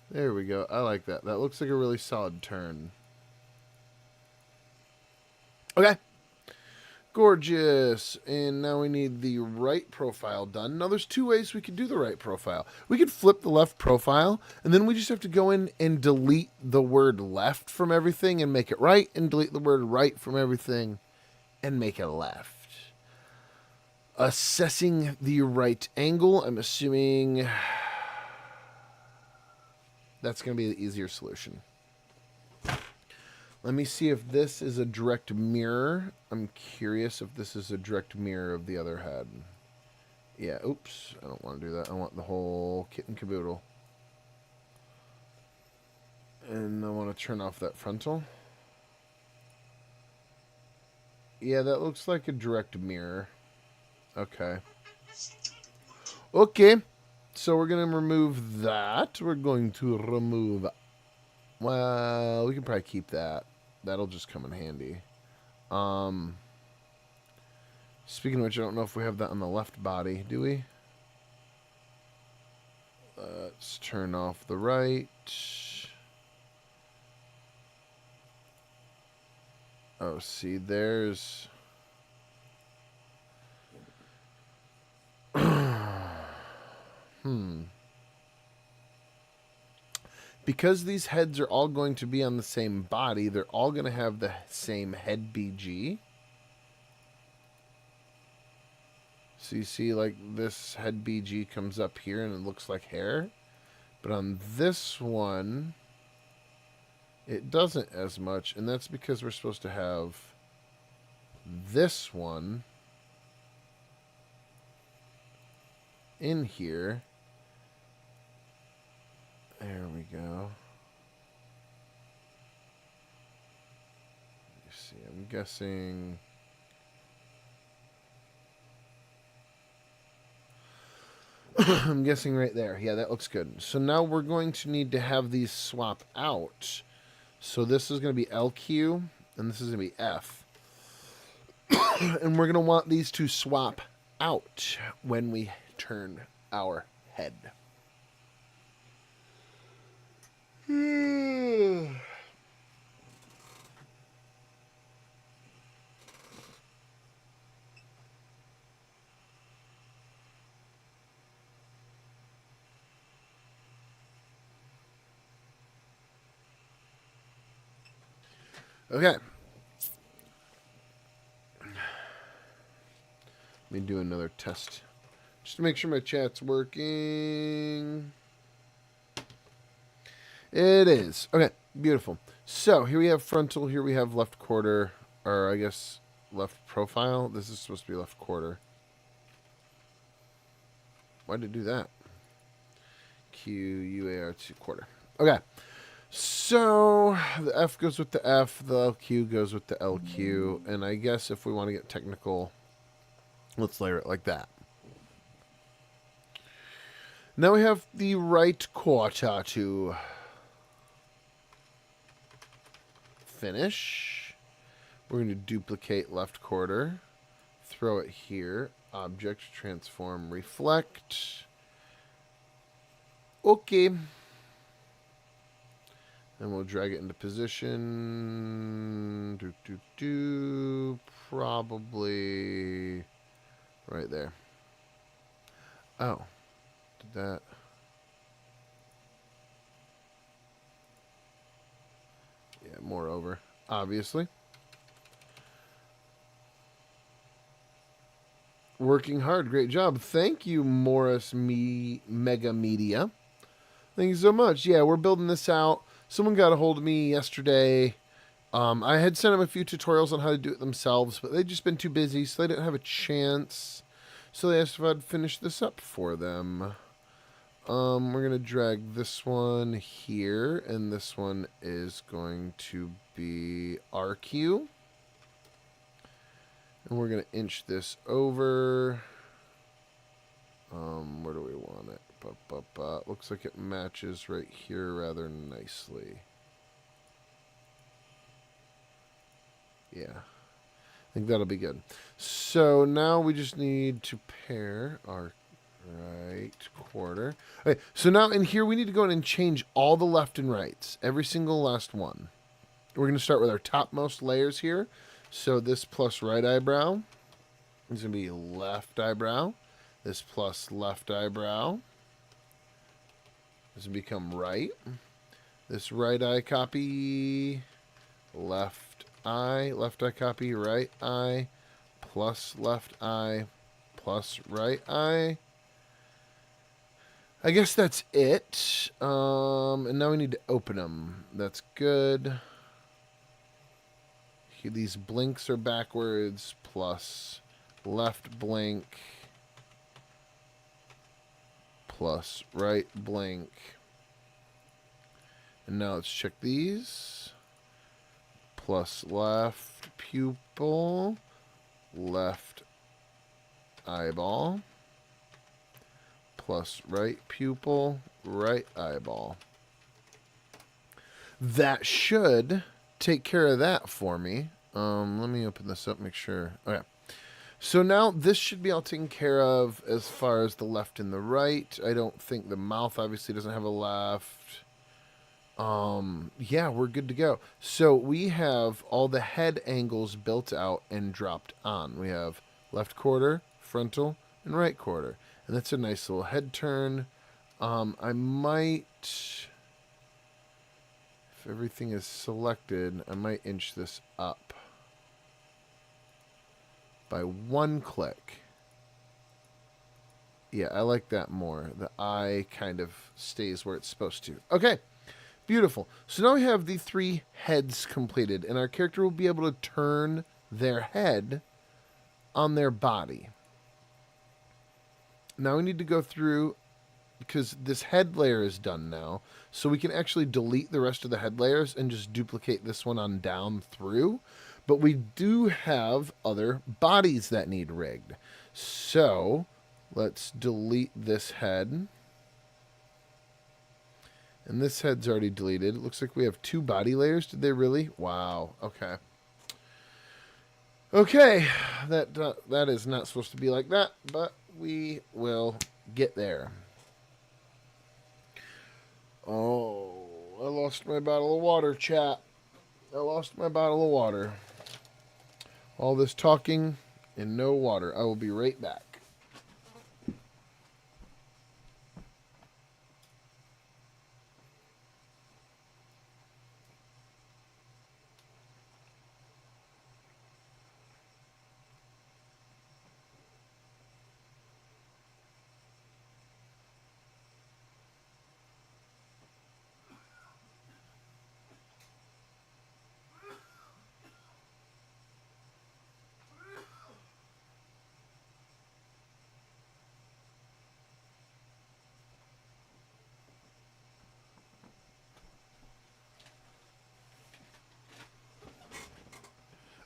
There we go. I like that. That looks like a really solid turn. Okay. Gorgeous. And now we need the right profile done. Now there's two ways we could do the right profile. We could flip the left profile, and then we just have to go in and delete the word left from everything and make it right, and delete the word right from everything and make it left. Assessing the right angle, I'm assuming that's going to be the easier solution. Let me see if this is a direct mirror. I'm curious if this is a direct mirror of the other head. Yeah, oops. I don't want to do that. I want the whole kit and caboodle. And I want to turn off that frontal. Yeah, that looks like a direct mirror. Okay. Okay. So we're going to remove that. We're going to remove... Well, we can probably keep that. That'll just come in handy. Speaking of which, I don't know if we have that on the left body. Do we? Let's turn off the right. Oh, see, there's... Because these heads are all going to be on the same body, they're all going to have the same head BG. So you see, like, this head BG comes up here and it looks like hair. But on this one, it doesn't as much. And that's because we're supposed to have this one in here. There we go. Let's see, I'm guessing... I'm guessing right there. Yeah, that looks good. So now we're going to need to have these swap out. So this is going to be LQ, and this is going to be F. And we're going to want these to swap out when we turn our head. Okay. Let me do another test. Just to make sure my chat's working. It is. Okay, beautiful. So here we have frontal, here we have left quarter, or I guess left profile. This is supposed to be left quarter. Why did it do that? QUAR2 quarter. Okay. So the F goes with the F, the LQ goes with the LQ, and I guess if we want to get technical, let's layer it like that. Now we have the right quarter to finish. We're going to duplicate left quarter, throw it here, object, transform, reflect. Okay. And we'll drag it into position. Probably right there. Oh, did that? Yeah, moreover, obviously. Working hard. Great job. Thank you, Morris Mega Media. Thank you so much. Yeah, we're building this out. Someone got a hold of me yesterday. I had sent them a few tutorials on how to do it themselves, but they'd just been too busy, so they didn't have a chance. So they asked if I'd finish this up for them. We're going to drag this one here, and this one is going to be RQ. And we're going to inch this over. Where do we want it? Looks like it matches right here rather nicely. Yeah. I think that'll be good. So now we just need to pair our right quarter. Okay, so now in here we need to go in and change all the left and rights. Every single last one. We're going to start with our topmost layers here. So this plus right eyebrow is going to be left eyebrow. This plus left eyebrow. This will become right. This right eye copy, left eye copy, right eye, plus left eye, plus right eye. I guess that's it. And now we need to open them. That's good. Here, these blinks are backwards, plus left blink, plus right blink. And now let's check these. Plus left pupil, left eyeball, plus right pupil, right eyeball. That should take care of that for me. Let me open this up, make sure. Okay. So now this should be all taken care of as far as the left and the right. I don't think the mouth obviously doesn't have a left. Yeah, we're good to go. So we have all the head angles built out and dropped on. We have left quarter, frontal, and right quarter. And that's a nice little head turn. I might, if everything is selected, I might inch this up by one click. Yeah, I like that more. The eye kind of stays where it's supposed to. Okay, beautiful. So now we have the 3 heads completed, and our character will be able to turn their head on their body. Now we need to go through, because this head layer is done now, so we can actually delete the rest of the head layers and just duplicate this one on down through. But we do have other bodies that need rigged. So let's delete this head. And this head's already deleted. It looks like we have 2 body layers. Did they really? Wow. Okay. Okay. That is not supposed to be like that, but we will get there. Oh, I lost my bottle of water, chat. I lost my bottle of water. All this talking and no water. I will be right back.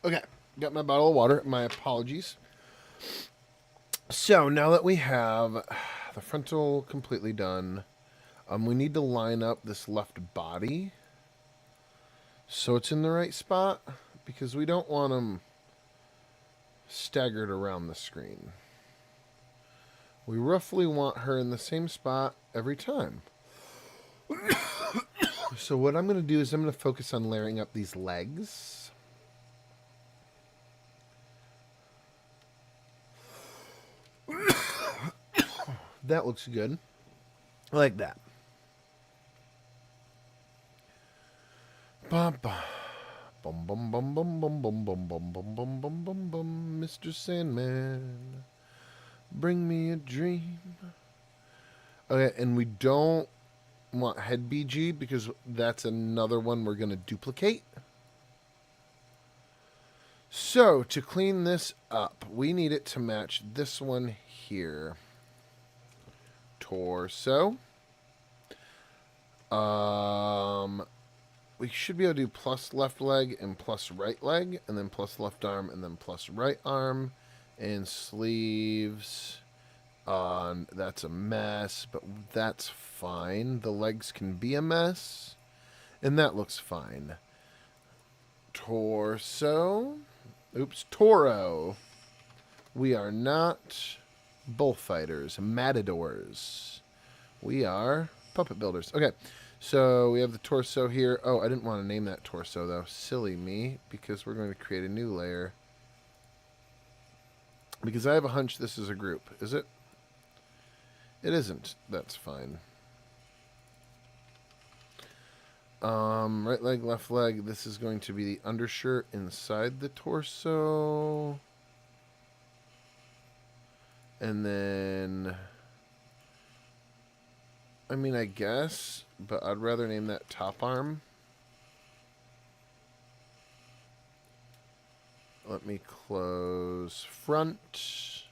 Okay, got my bottle of water. My apologies. So now that we have the frontal completely done, we need to line up this left body so it's in the right spot, because we don't want them staggered around the screen. We roughly want her in the same spot every time. So what I'm going to do is I'm going to focus on layering up these legs. That looks good. I like that. Bum bum bum bum bum bum bum bum bum bum bum bum bum bum. Mr. Sandman, bring me a dream. Okay, and we don't want head BG because that's another one we're going to duplicate. So to clean this up, we need it to match this one here. Torso. We should be able to do plus left leg and plus right leg, and then plus left arm and then plus right arm, and sleeves. That's a mess, but that's fine. The legs can be a mess, and that looks fine. Torso. Oops, Toro. We are not bullfighters, matadors. We are puppet builders. Okay, so we have the torso here. Oh, I didn't want to name that torso, though. Silly me, because we're going to create a new layer. Because I have a hunch this is a group. Is it? It isn't. That's fine. Right leg, left leg. This is going to be the undershirt inside the torso. And then, I mean, I guess, but I'd rather name that top arm. Let me close front.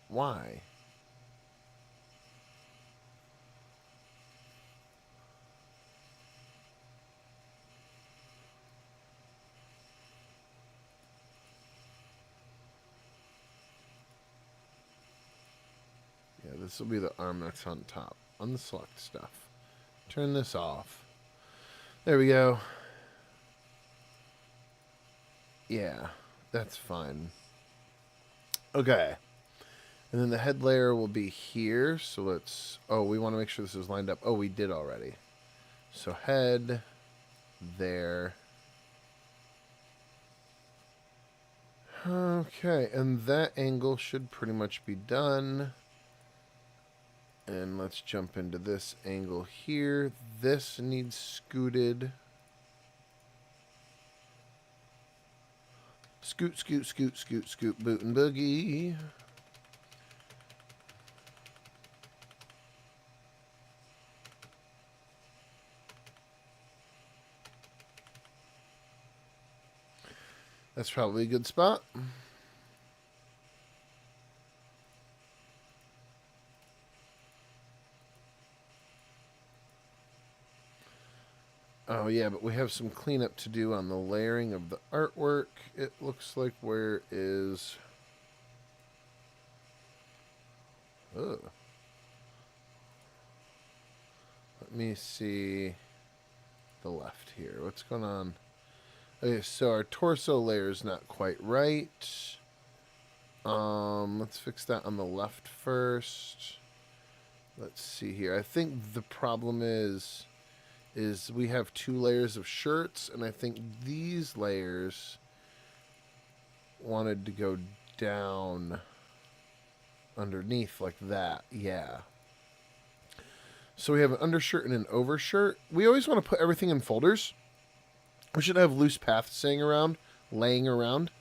Why? Yeah, this will be the arm that's on top. Unselect stuff. Turn this off. There we go. Yeah, that's fine. Okay. And then the head layer will be here. So let's... Oh, we want to make sure this is lined up. Oh, we did already. So head, there. Okay, and that angle should pretty much be done. And let's jump into this angle here. This needs scooted. Scoot, scoot, scoot, scoot, scoot, boot and boogie. That's probably a good spot. Oh, yeah, but we have some cleanup to do on the layering of the artwork. It looks like where is... Ugh. Let me see the left here. What's going on? Okay, so our torso layer is not quite right. Let's fix that on the left first. Let's see here. I think the problem is we have 2 layers of shirts, and I think these layers wanted to go down underneath like that. Yeah. So we have an undershirt and an overshirt. We always want to put everything in folders. We should have loose paths laying around.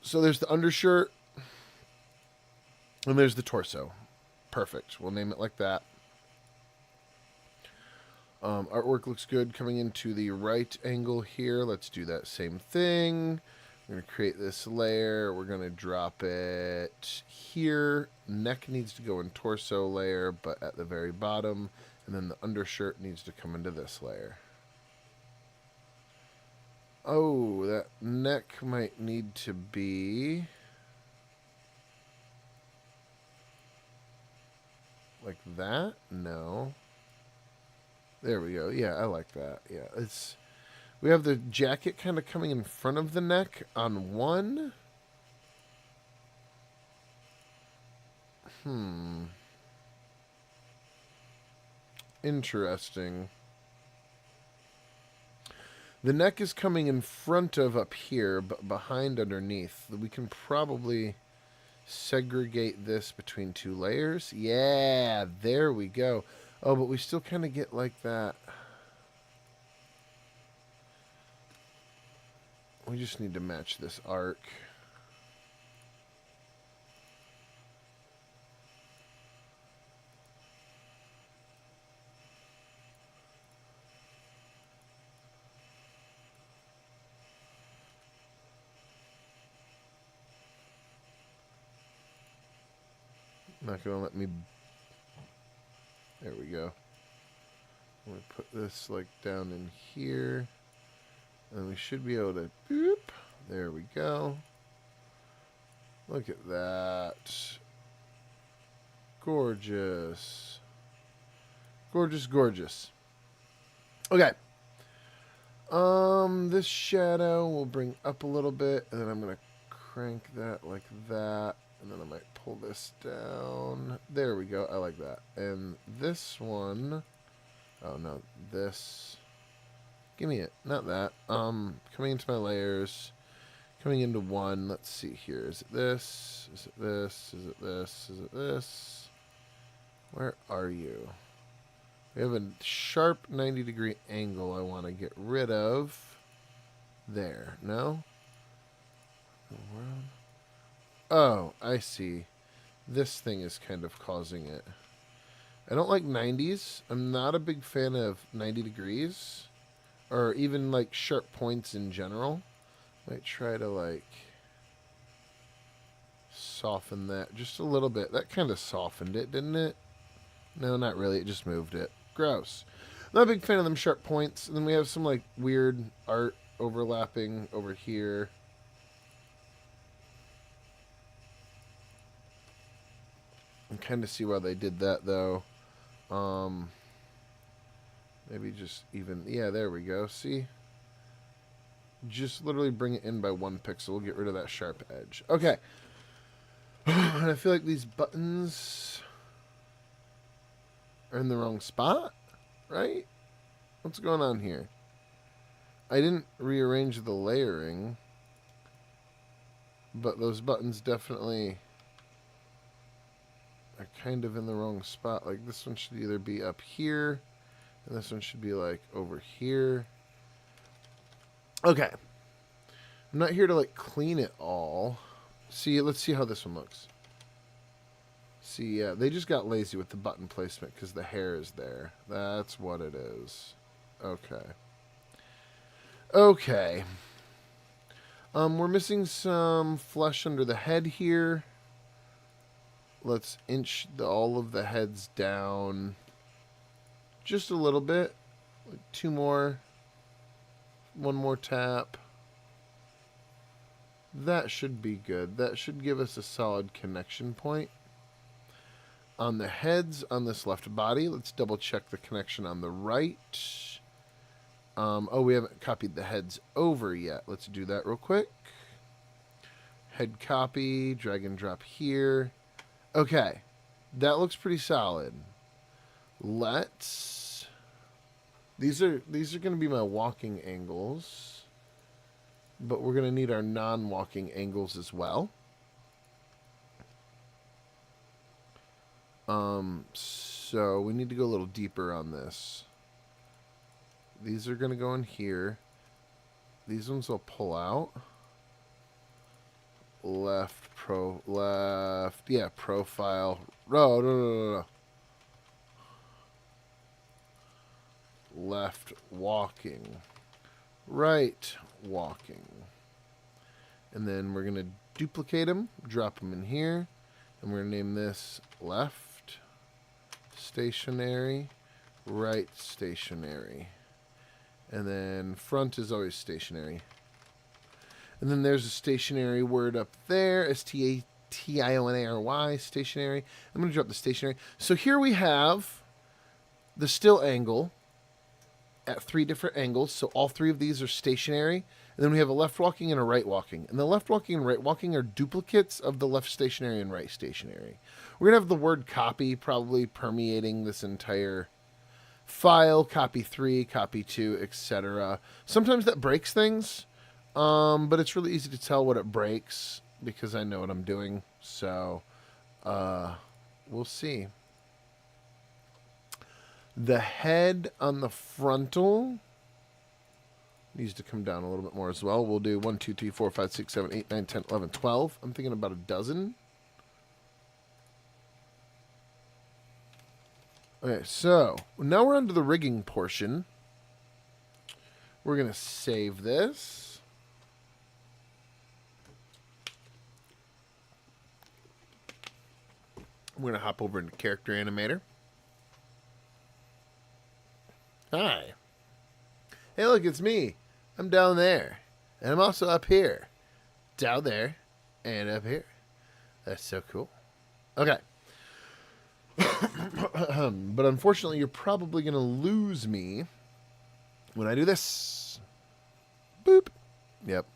So there's the undershirt, and there's the torso. Perfect. We'll name it like that. Artwork looks good coming into the right angle here. Let's do that same thing. We're going to create this layer. We're going to drop it here. Neck needs to go in torso layer, but at the very bottom. And then the undershirt needs to come into this layer. Oh, that neck might need to be like that? No. There we go. Yeah, I like that. Yeah, we have the jacket kind of coming in front of the neck on one. Interesting. The neck is coming in front of up here, but behind underneath. We can probably segregate this between 2 layers. Yeah, there we go. Oh, but we still kind of get like that. We just need to match this arc. Not going to let me... There we go. I'm going to put this like down in here. And we should be able to... Boop. There we go. Look at that. Gorgeous. Gorgeous, gorgeous. Okay. This shadow will bring up a little bit, and then I'm going to crank that like that. And then I might pull this down. There we go. I like that. And this one... Oh, no. This... Give me it. Not that. Coming into my layers. Coming into one. Let's see here. Is it this? Is it this? Is it this? Is it this? Where are you? We have a sharp 90-degree angle I want to get rid of. There. No? Oh, I see. This thing is kind of causing it. I don't like 90s. I'm not a big fan of 90 degrees. Or even like sharp points in general. Might try to like soften that just a little bit. That kind of softened it, didn't it? No, not really. It just moved it. Gross. Not a big fan of them sharp points. And then we have some like weird art overlapping over here. I kind of see why they did that though. Maybe just even... Yeah, there we go. See? Just literally bring it in by 1 pixel. We'll get rid of that sharp edge. Okay. And I feel like these buttons are in the wrong spot, right? What's going on here? I didn't rearrange the layering, but those buttons definitely are kind of in the wrong spot. Like this one should either be up here, and this one should be like over here. Okay. I'm not here to like clean it all. See, let's see how this one looks. See, yeah, they just got lazy with the button placement because the hair is there. That's what it is. Okay. Okay. We're missing some flesh under the head here. Let's inch all of the heads down just a little bit. Like 2 more. 1 more tap. That should be good. That should give us a solid connection point. On the heads on this left body, let's double check the connection on the right. Oh, we haven't copied the heads over yet. Let's do that real quick. Head copy, drag and drop here. Okay, that looks pretty solid. Let's... These are going to be my walking angles, but we're going to need our non-walking angles as well. So we need to go a little deeper on this. These are going to go in here. These ones will pull out. Left, yeah, profile. No. Left walking. Right walking. And then we're going to duplicate them, drop them in here, and we're going to name this left stationary, right stationary. And then front is always stationary. And then there's a stationary word up there, S-T-A-T-I-O-N-A-R-Y, stationary. I'm going to drop the stationary. So here we have the still angle at 3 different angles. So all 3 of these are stationary. And then we have a left walking and a right walking. And the left walking and right walking are duplicates of the left stationary and right stationary. We're going to have the word copy probably permeating this entire file, copy 3, copy 2, etc. Sometimes that breaks things, but it's really easy to tell what it breaks because I know what I'm doing. So we'll see. The head on the frontal needs to come down a little bit more as well. We'll do 1, 2, 3, 4, 5, 6, 7, 8, 9, 10, 11, 12. I'm thinking about a dozen. Okay, so now we're on to the rigging portion. We're going to save this. We're going to hop over into Character Animator. Hi. Hey, look, it's me. I'm down there. And I'm also up here. Down there and up here. That's so cool. Okay. But unfortunately, you're probably going to lose me when I do this. Boop. Yep.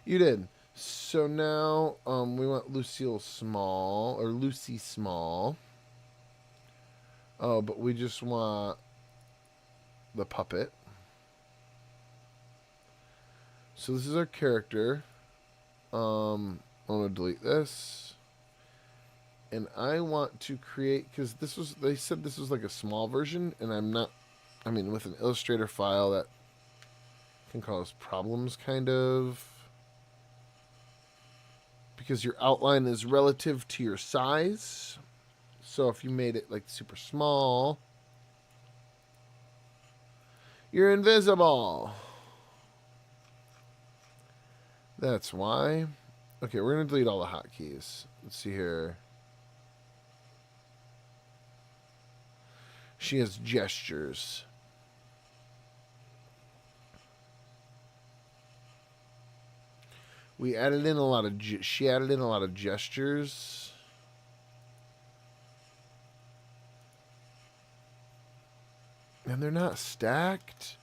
You did. So now we want Lucille small, or Lucy small. Oh, but we just want the puppet. So this is our character. I'm going to delete this. And I want to create, because they said this was like a small version, and with an Illustrator file that can cause problems, kind of. Because your outline is relative to your size. So if you made it like super small, you're invisible. That's why. Okay, we're going to delete all the hotkeys. Let's see here. She has gestures. She added in a lot of gestures. And they're not stacked.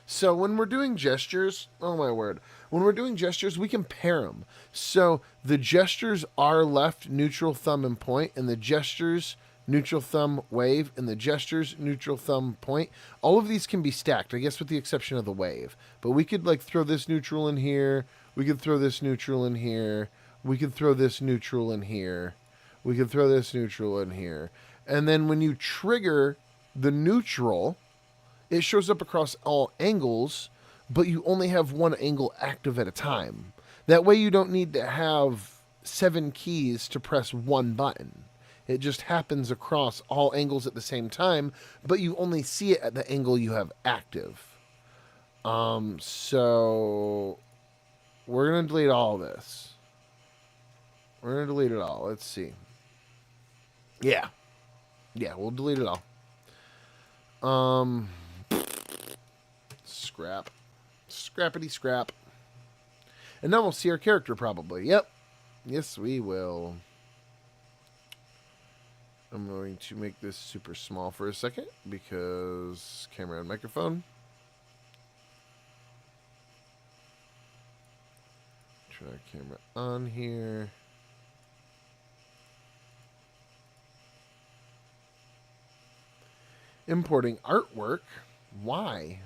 So when we're doing gestures, oh my word. When we're doing gestures, we can pair them. So the gestures are left, neutral, thumb, and point, and the gestures neutral thumb wave, and the gestures neutral thumb point. All of these can be stacked, I guess with the exception of the wave. But we could like throw this neutral in here. We could throw this neutral in here. We could throw this neutral in here. We could throw this neutral in here. And then when you trigger the neutral, it shows up across all angles, but you only have one angle active at a time. That way you don't need to have 7 keys to press one button. It just happens across all angles at the same time, but you only see it at the angle you have active. So we're going to delete all this. We're going to delete it all. Let's see. Yeah. Yeah, we'll delete it all. Scrap. Scrappity scrap. And now we'll see our character probably. Yep. Yes, we will. I'm going to make this super small for a second because camera and microphone. Try camera on here. Importing artwork. Why?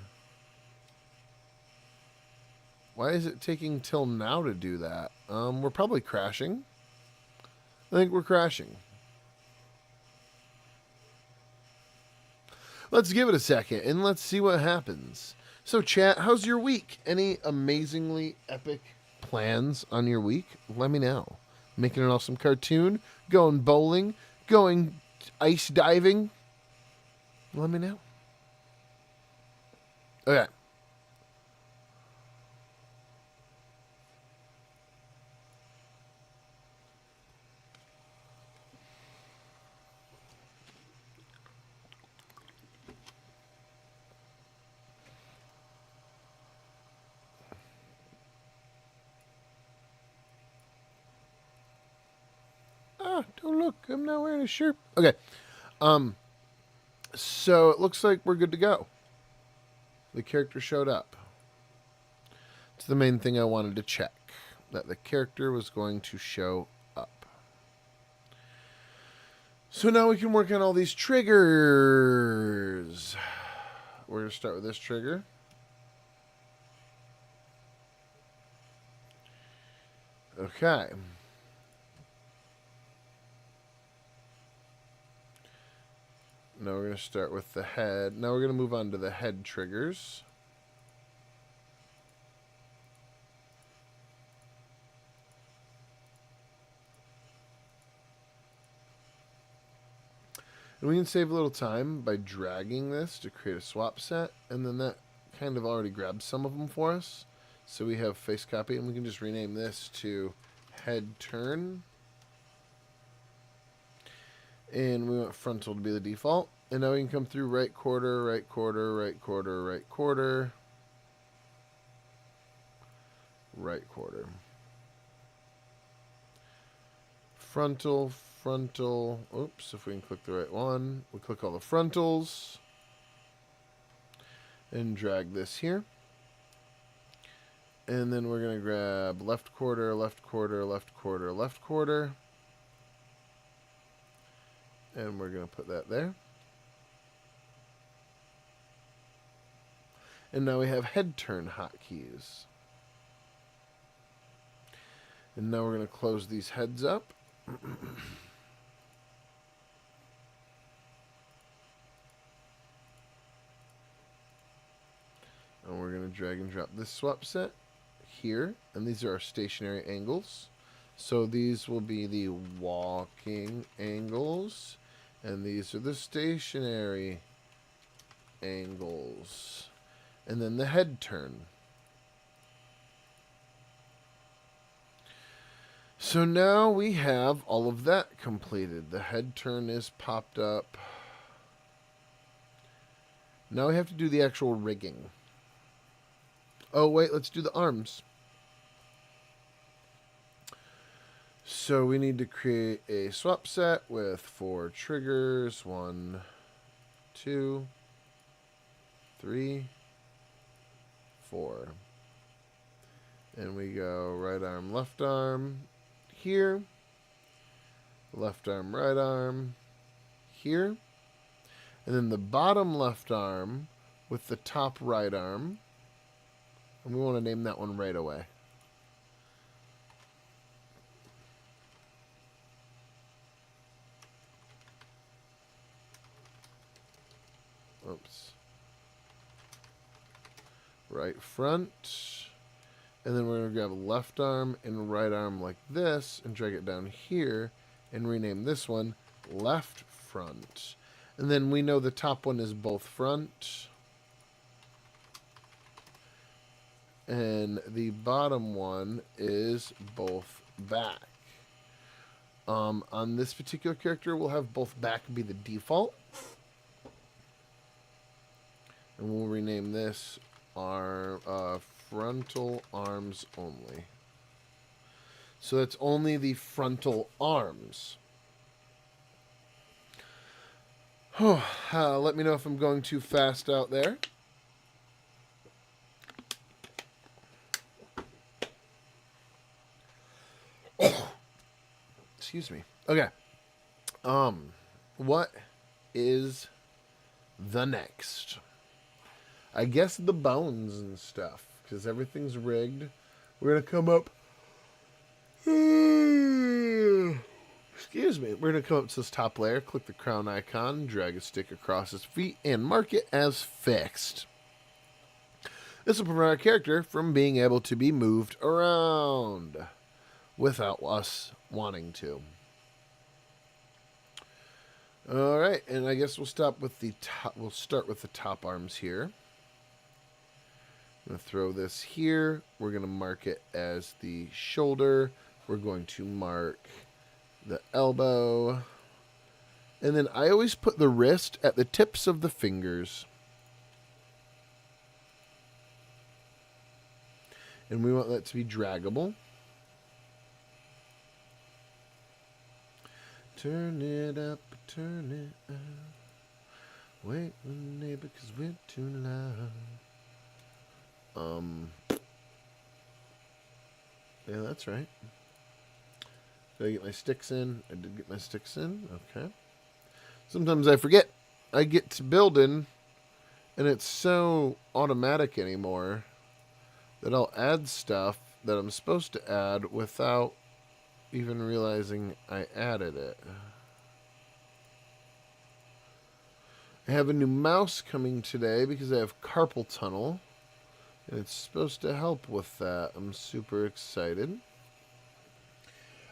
Why is it taking till now to do that? We're probably crashing. I think we're crashing. Let's give it a second and let's see what happens. So chat, how's your week? Any amazingly epic plans on your week? Let me know. Making an awesome cartoon? Going bowling? Going ice diving? Let me know. Okay. Don't look. I'm not wearing a shirt. Okay. So it looks like we're good to go. The character showed up. It's the main thing I wanted to check. That the character was going to show up. So now we can work on all these triggers. We're going to start with this trigger. Okay. Now we're going to start with the head. Now we're going to move on to the head triggers. And we can save a little time by dragging this to create a swap set. And then that kind of already grabs some of them for us. So we have face copy, and we can just rename this to head turn. And we want frontal to be the default. And now we can come through right quarter, right quarter, right quarter, right quarter, right quarter. Frontal, frontal. Oops, if we can click the right one. We click all the frontals. And drag this here. And then we're going to grab left quarter, left quarter, left quarter, left quarter. And we're going to put that there. And now we have head turn hotkeys. And now we're going to close these heads up. And we're going to drag and drop this swap set here. And these are our stationary angles. So these will be the walking angles. And these are the stationary angles. And then the head turn. So now we have all of that completed. The head turn is popped up. Now we have to do the actual rigging. Oh, wait, let's do the arms. So we need to create a swap set with 4 triggers. 1, 2, 3, 4. And we go right arm, left arm here. Left arm, right arm here. And then the bottom left arm with the top right arm. And we want to name that one right away. Oops. Right front. And then we're going to grab left arm and right arm like this and drag it down here and rename this one left front. And then we know the top one is both front. and the bottom one is both back. On this particular character, we'll have both back be the default. And we'll rename this our frontal arms only. So that's only the frontal arms. Let me know if I'm going too fast out there. Excuse me. Okay. What is the next? I guess the bones and stuff, because everything's rigged. We're going to come up. Excuse me. We're going to come up to this top layer, click the crown icon, drag a stick across his feet, and mark it as fixed. This will prevent our character from being able to be moved around without us wanting to. All right, and I guess we'll stop with the top. We'll start with the top arms here. I'm going to throw this here. We're going to mark it as the shoulder. We're going to mark the elbow. And then I always put the wrist at the tips of the fingers. And we want that to be draggable. Turn it up, turn it up. Wait for the neighbor because we're too loud. Yeah, that's right. Did I get my sticks in? I did get my sticks in. Okay. Sometimes I forget. I get to building, and it's so automatic anymore that I'll add stuff that I'm supposed to add without even realizing I added it. I have a new mouse coming today because I have carpal tunnel. And it's supposed to help with that. I'm super excited.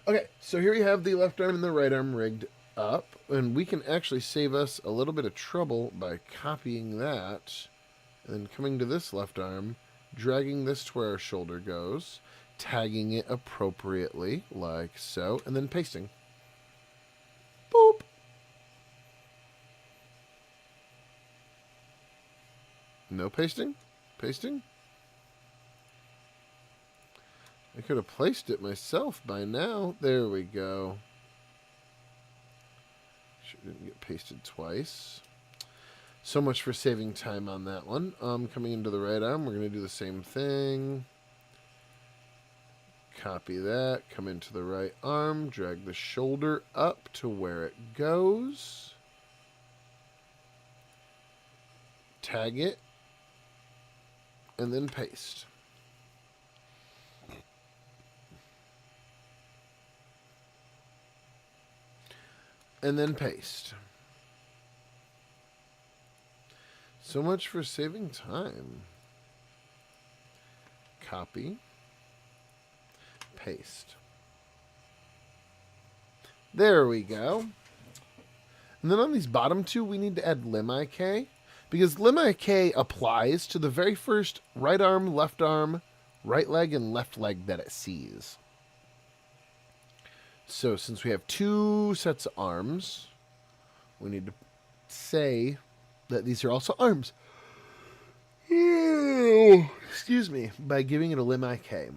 Okay, so here we have the left arm and the right arm rigged up. And we can actually save us a little bit of trouble by copying that. And then coming to this left arm, dragging this to where our shoulder goes, tagging it appropriately, like so, and then pasting. Boop. No pasting? Pasting? I could have placed it myself by now. There we go. Sure didn't get pasted twice. So much for saving time on that one. Coming into the right arm, we're going to do the same thing. Copy that. Come into the right arm. Drag the shoulder up to where it goes. Tag it. And then paste. And then paste. So much for saving time. Copy. Paste. There we go. And then on these bottom two, we need to add limb K, because limb K applies to the very first right arm, right leg, and left leg that it sees. So since we have two sets of arms, we need to say that these are also arms. Excuse me, by giving it a limb K.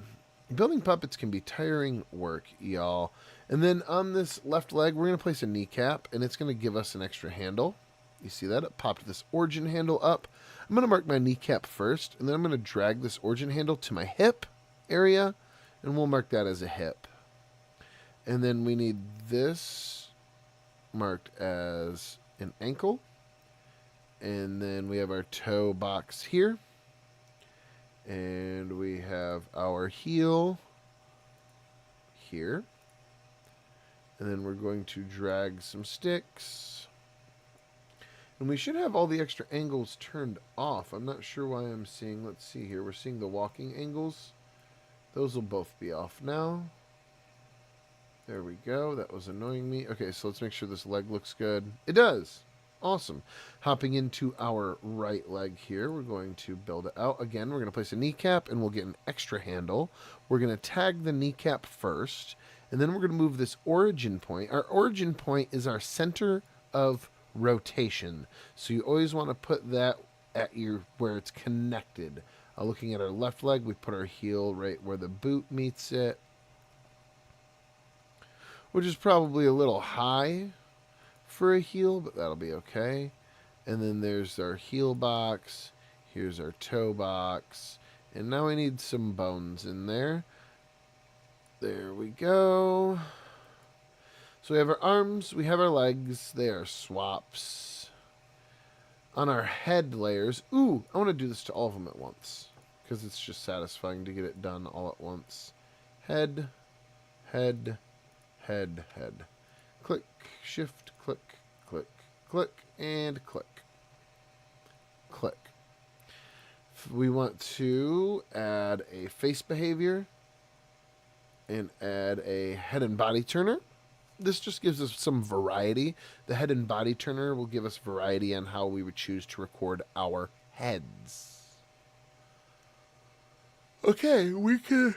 Building puppets can be tiring work, y'all. And then on this left leg, we're going to place a kneecap, and it's going to give us an extra handle. You see that? It popped this origin handle up. I'm going to mark my kneecap first, and then I'm going to drag this origin handle to my hip area, and we'll mark that as a hip. And then we need this marked as an ankle. And then we have our toe box here. And we have our heel here. And then we're going to drag some sticks. And we should have all the extra angles turned off. I'm not sure why I'm seeing, let's see here. We're seeing the walking angles. Those will both be off now. There we go. That was annoying me. Okay, so let's make sure this leg looks good. It does. Awesome. Hopping into our right leg here, we're going to build it out. Again, we're going to place a kneecap and we'll get an extra handle. We're going to tag the kneecap first, and then we're going to move this origin point. Our origin point is our center of rotation. So you always want to put that at where it's connected. Looking at our left leg, we put our heel right where the boot meets it, which is probably a little high for a heel, but that'll be okay. And then there's our heel box. Here's our toe box. And now we need some bones in there. There we go. So we have our arms, we have our legs. They are swaps. On our head layers, ooh, I want to do this to all of them at once, because it's just satisfying to get it done all at once. Head, head, head, head. Click, shift, click, click, click, and click. Click. We want to add a face behavior and add a head and body turner. This just gives us some variety. The head and body turner will give us variety on how we would choose to record our heads. Okay, we can...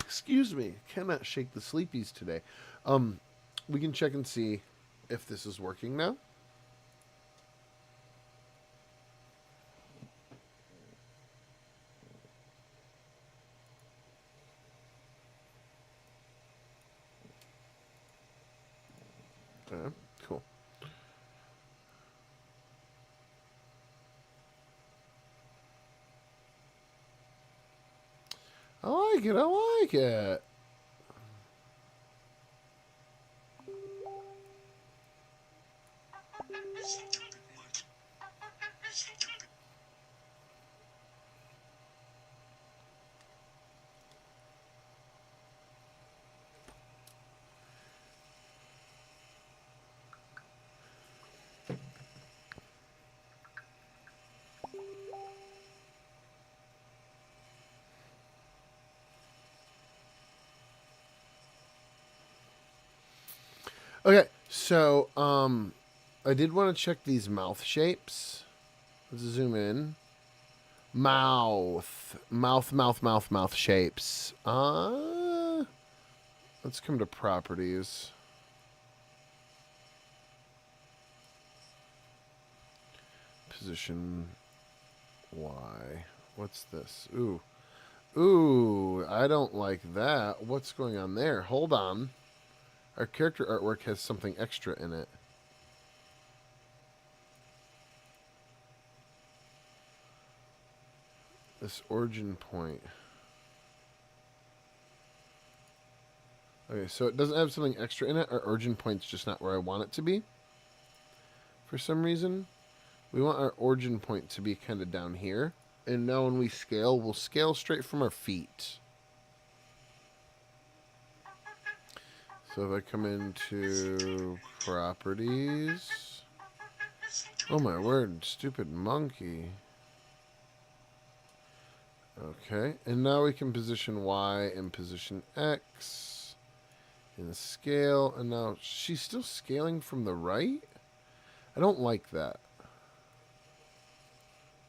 excuse me, cannot shake the sleepies today. We can check and see if this is working now. Cool. I like it. I like it. Okay, so I did want to check these mouth shapes. Let's zoom in. Mouth shapes. Let's come to properties. Position Y. What's this? Ooh, I don't like that. What's going on there? Hold on. Our character artwork has something extra in it. This origin point. Okay, so it doesn't have something extra in it. Our origin point's just not where I want it to be. For some reason. We want our origin point to be kind of down here. And now when we scale, we'll scale straight from our feet. So if I come into properties... Oh my word, stupid monkey. Okay, and now we can position Y and position X in the scale. And now she's still scaling from the right? I don't like that.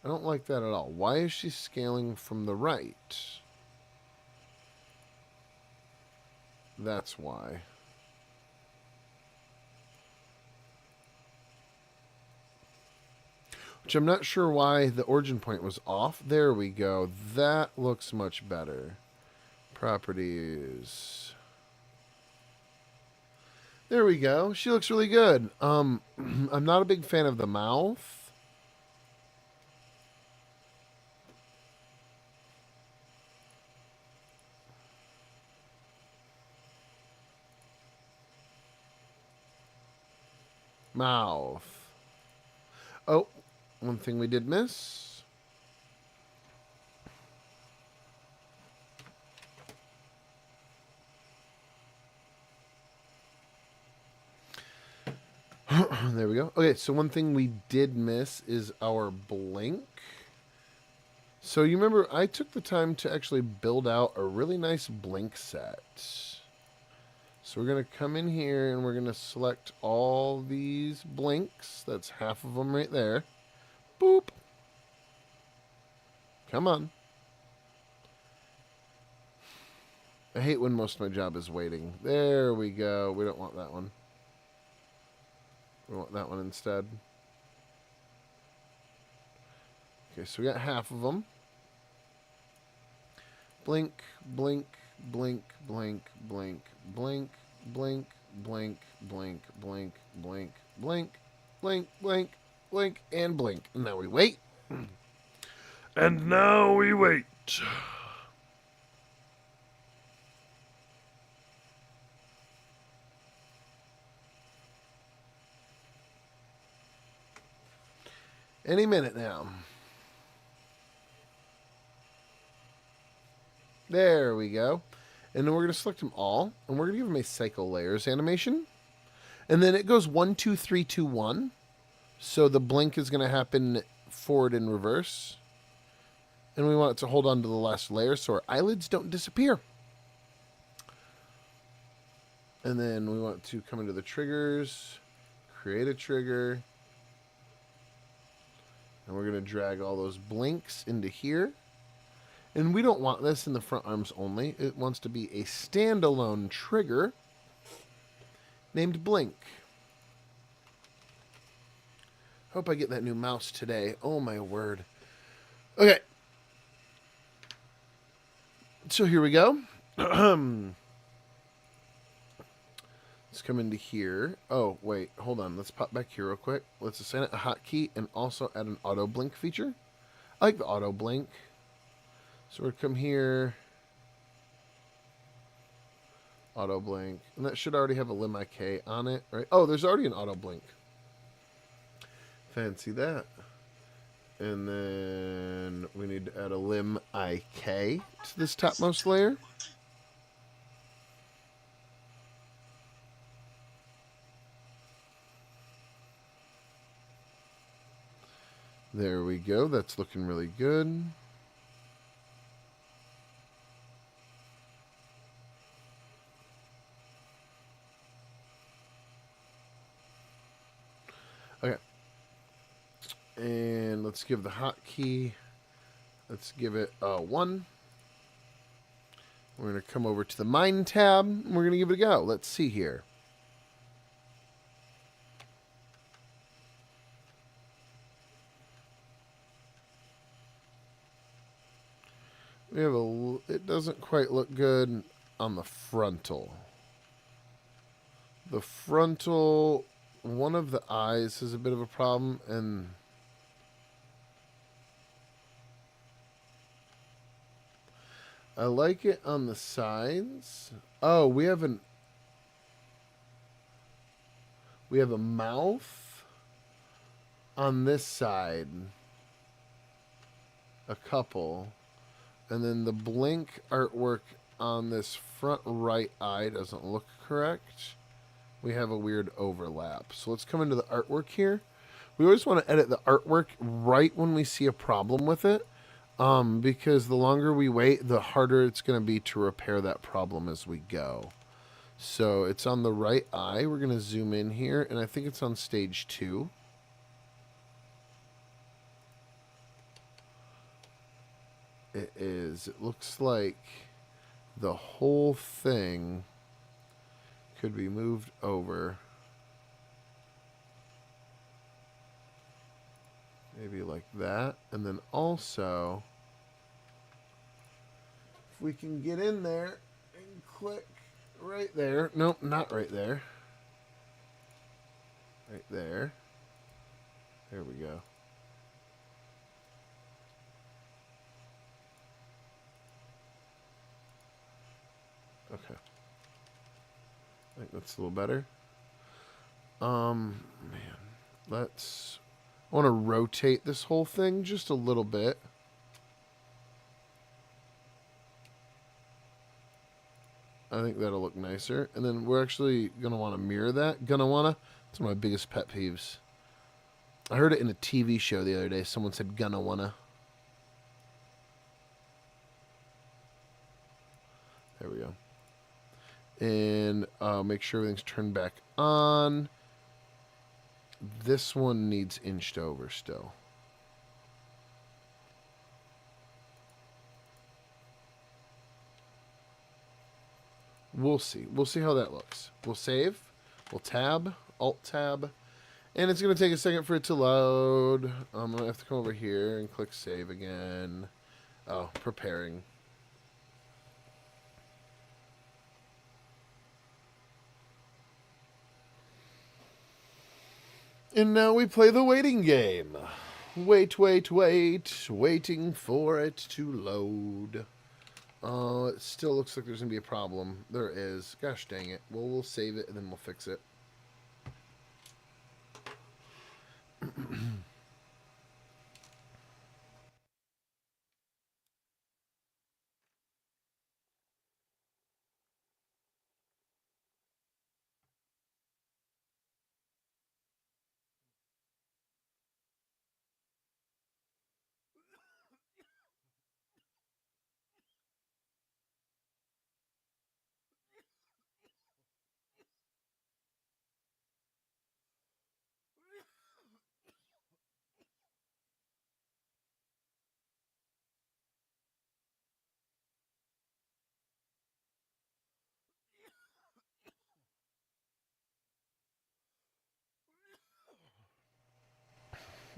I don't like that at all. Why is she scaling from the right? That's why. Which I'm not sure why the origin point was off. There we go. That looks much better. Properties. There we go. She looks really good. I'm not a big fan of the mouth. Mouth. Oh, one thing we did miss. There we go. Okay, so one thing we did miss is our blink. So you remember I took the time to actually build out a really nice blink set. So we're going to come in here and we're going to select all these blinks. That's half of them right there. Boop. Come on. I hate when most of my job is waiting. There we go. We don't want that one. We want that one instead. Okay, so we got half of them. Blink, blink, blink, blink, blink, blink, blink, blink, blink, blink, blink, blink, blink, blink, blink, and blink. And now we wait. And now we wait. Any minute now. There we go. And then we're going to select them all. And we're going to give them a cycle layers animation. And then it goes 1, 2, 3, 2, 1. So the blink is going to happen forward and reverse. And we want it to hold on to the last layer so our eyelids don't disappear. And then we want to come into the triggers, create a trigger. And we're going to drag all those blinks into here. And we don't want this in the front arms only. It wants to be a standalone trigger named Blink. Hope I get that new mouse today. Oh my word. Okay. So here we go. Let's come into here. Oh, wait. Hold on. Let's pop back here real quick. Let's assign it a hotkey and also add an auto blink feature. I like the auto blink. So we're going to come here. Auto blink. And that should already have a lim IK on it, right? Oh, there's already an auto blink. Fancy that. And then we need to add a lim IK to this topmost layer. There we go. That's looking really good. Okay. And let's give the hotkey. Let's give it a 1. We're going to come over to the Mine tab. And we're going to give it a go. Let's see here. We have it doesn't quite look good on the frontal. The frontal, one of the eyes has a bit of a problem, and I like it on the sides. Oh, we have a mouth on this side. A couple. And then the blink artwork on this front right eye doesn't look correct. We have a weird overlap. So let's come into the artwork here. We always want to edit the artwork right when we see a problem with it. Because the longer we wait, the harder it's going to be to repair that problem as we go. So it's on the right eye. We're going to zoom in here, and I think it's on stage 2. It is. It looks like the whole thing could be moved over. Maybe like that. And then also, if we can get in there and click right there. Nope, not right there. Right there. There we go. Okay. I think that's a little better. Man. I want to rotate this whole thing just a little bit. I think that'll look nicer. And then we're actually going to want to mirror that. It's one of my biggest pet peeves. I heard it in a TV show the other day. Someone said gonna wanna. There we go. And make sure everything's turned back on. This one needs inched over still. We'll see. We'll see how that looks. We'll save. We'll tab. Alt-tab. And it's going to take a second for it to load. I'm going to have to come over here and click save again. Oh, preparing. And now we play the waiting game. Wait, wait, wait. Waiting for it to load. Oh, it still looks like there's going to be a problem. There is. Gosh dang it. Well, we'll save it and then we'll fix it.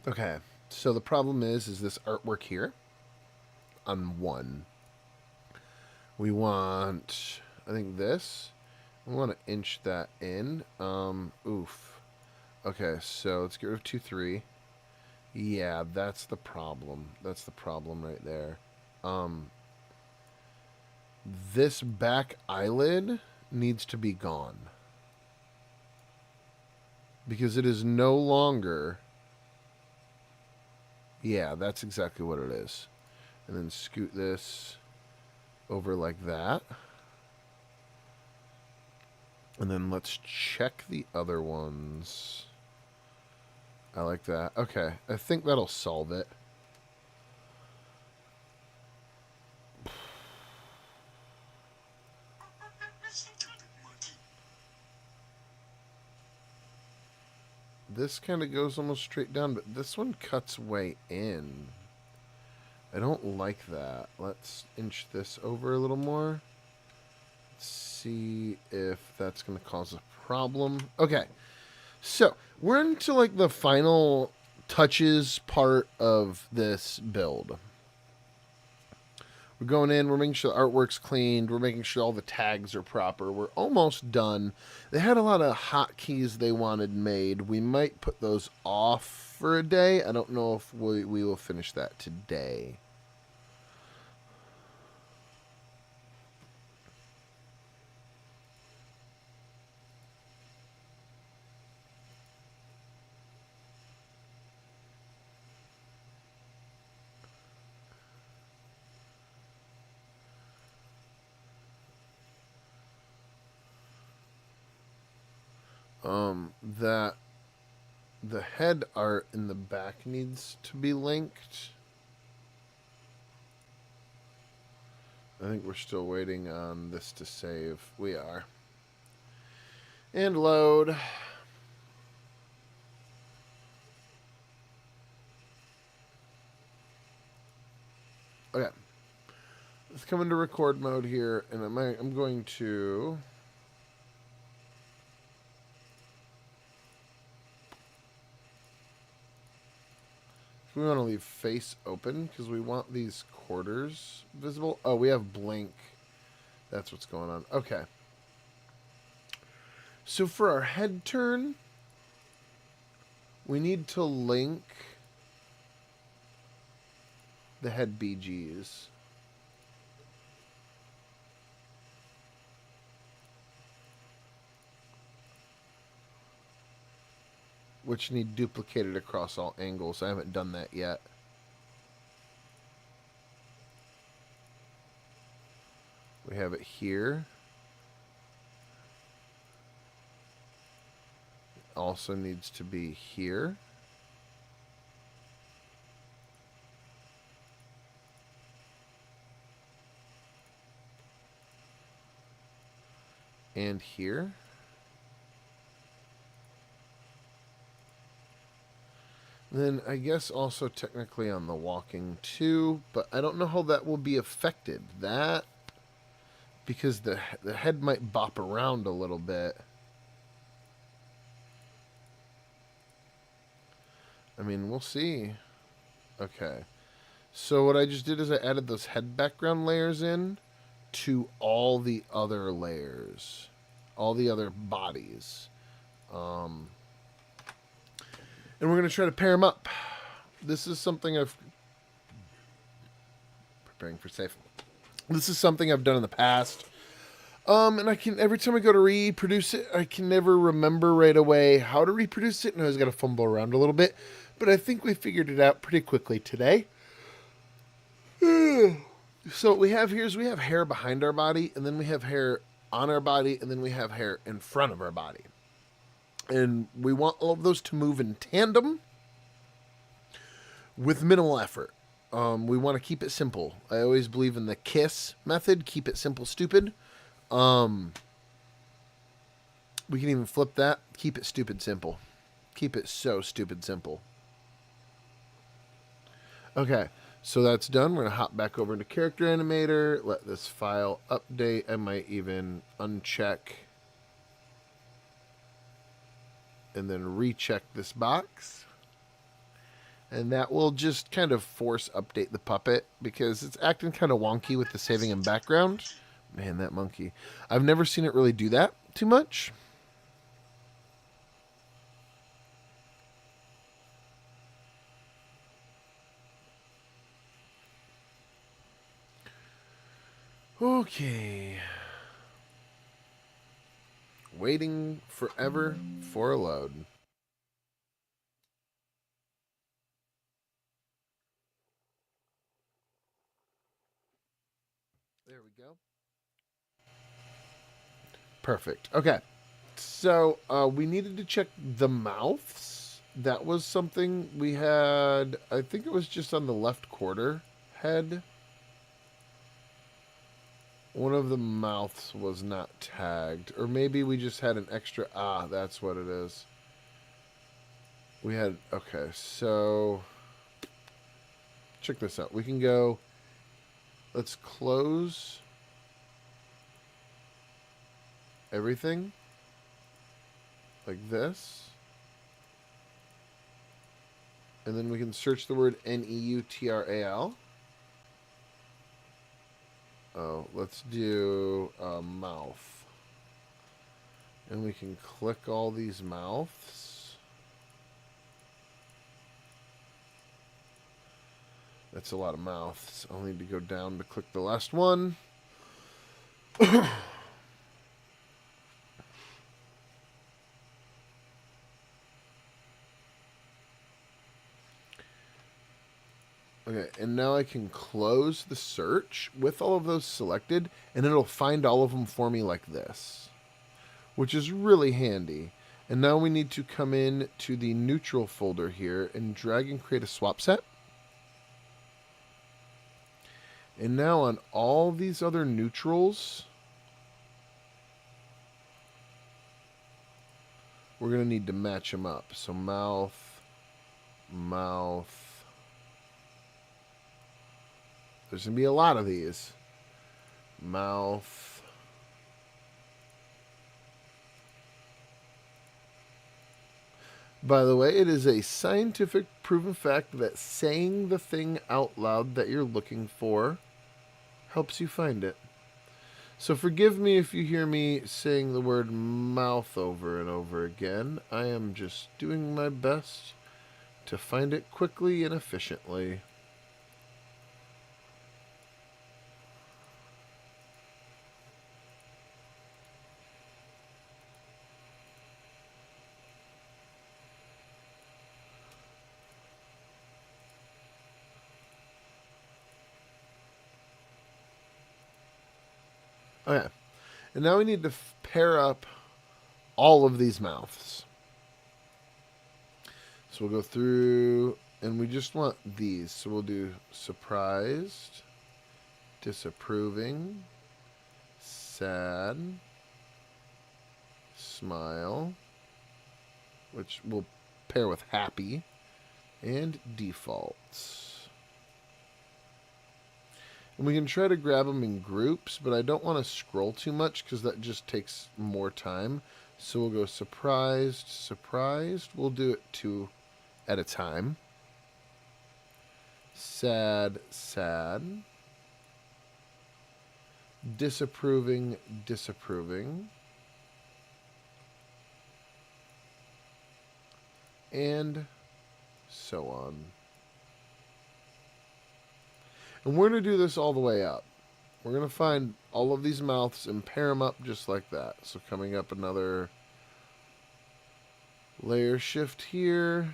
Okay, so the problem is this artwork here on one. We want, I think this. We want to inch that in. Oof. Okay, so let's get rid of 2, 3. Yeah, that's the problem. That's the problem right there. This back eyelid needs to be gone. Because it is no longer... Yeah, that's exactly what it is. And then scoot this over like that. And then let's check the other ones. I like that. Okay, I think that'll solve it. This kind of goes almost straight down, but this one cuts way in. I don't like that. Let's inch this over a little more. Let's see if that's going to cause a problem. Okay, so we're into like the final touches part of this build. We're going in, we're making sure the artwork's cleaned, we're making sure all the tags are proper. We're almost done. They had a lot of hotkeys they wanted made. We might put those off for a day. I don't know if we will finish that today. That the head art in the back needs to be linked. I think we're still waiting on this to save. We are. And load. Okay. Let's come into record mode here, and I'm going to... We want to leave face open because we want these quarters visible. Oh, we have blank. That's what's going on. Okay. So for our head turn, we need to link the head BGs. Which need duplicated across all angles. I haven't done that yet. We have it here. It also needs to be here. and here. Then I guess also technically on the walking too, but I don't know how that will be affected. That, because the head might bop around a little bit. I mean, we'll see. Okay. So what I just did is I added those head background layers in to all the other layers, all the other bodies. And we're going to try to pair them up. This is something I've... Preparing for safe. This is something I've done in the past. And I can, every time I go to reproduce it, I can never remember right away how to reproduce it, and I always got to fumble around a little bit. But I think we figured it out pretty quickly today. So what we have here is we have hair behind our body, and then we have hair on our body, and then we have hair in front of our body. And we want all of those to move in tandem with minimal effort. We want to keep it simple. I always believe in the KISS method, keep it simple, stupid. We can even flip that, keep it stupid, simple. Keep it so stupid, simple. Okay, so that's done. We're going to hop back over into Character Animator, let this file update. I might even uncheck and then recheck this box. And that will just kind of force update the puppet because it's acting kind of wonky with the saving in background. Man, that monkey. I've never seen it really do that too much. Okay. Waiting forever for a load. There we go. Perfect. Okay. So we needed to check the mouths. That was something we had, I think it was just on the left quarter head. One of the mouths was not tagged. Or maybe we just had an extra... Ah, that's what it is. We had... Okay, so... Check this out. We can go... Let's close... everything. Like this. And then we can search the word Neutral. Oh, let's do mouth. And we can click all these mouths. That's a lot of mouths. I'll need to go down to click the last one. Okay, and now I can close the search with all of those selected, and it'll find all of them for me like this, which is really handy. And now we need to come in to the neutral folder here and drag and create a swap set. And now on all these other neutrals, we're going to need to match them up. So mouth, mouth. There's going to be a lot of these. Mouth. By the way, it is a scientific proven fact that saying the thing out loud that you're looking for helps you find it. So forgive me if you hear me saying the word mouth over and over again. I am just doing my best to find it quickly and efficiently. Okay, and now we need to pair up all of these mouths. So we'll go through, and we just want these. So we'll do surprised, disapproving, sad, smile, which will pair with happy, and defaults. And we can try to grab them in groups, but I don't want to scroll too much because that just takes more time. So we'll go surprised, surprised. We'll do it 2 at a time. Sad, sad. Disapproving, disapproving. And so on. And we're going to do this all the way up. We're going to find all of these mouths and pair them up just like that. So coming up another layer shift here.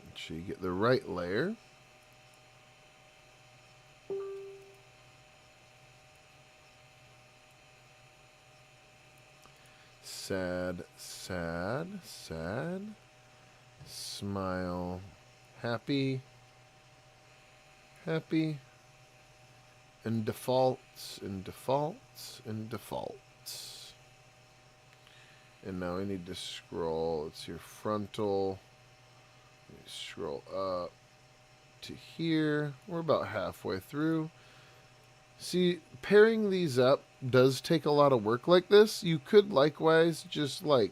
Make sure you get the right layer. Sad, sad, sad. Smile, happy, happy, and defaults, and defaults, and defaults. And now we need to scroll. It's your frontal. Scroll up to here. We're about halfway through. See, pairing these up does take a lot of work like this. You could likewise just like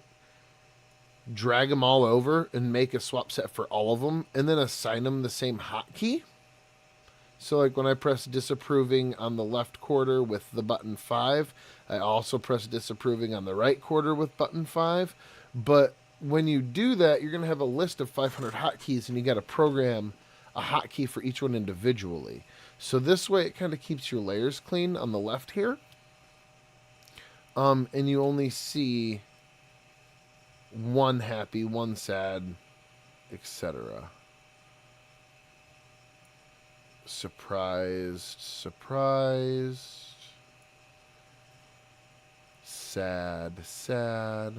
drag them all over and make a swap set for all of them and then assign them the same hotkey. So like when I press disapproving on the left quarter with the button 5, I also press disapproving on the right quarter with button 5. But when you do that, you're going to have a list of 500 hotkeys and you got to program a hotkey for each one individually. So this way it kind of keeps your layers clean on the left here. And you only see one happy, one sad, etc. Surprised, surprised. Sad, sad.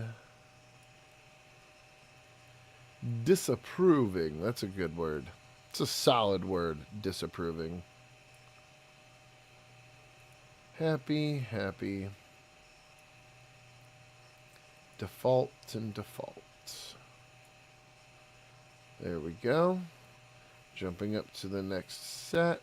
Disapproving. That's a good word. It's a solid word, disapproving. Happy, happy. Default and default. There we go. Jumping up to the next set.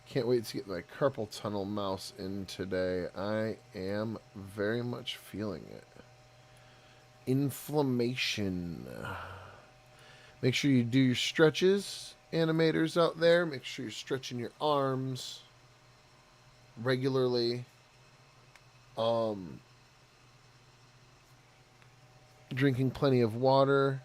Can't wait to get my carpal tunnel mouse in today. I am very much feeling it. Inflammation. Make sure you do your stretches, animators out there. Make sure you're stretching your arms regularly. Drinking plenty of water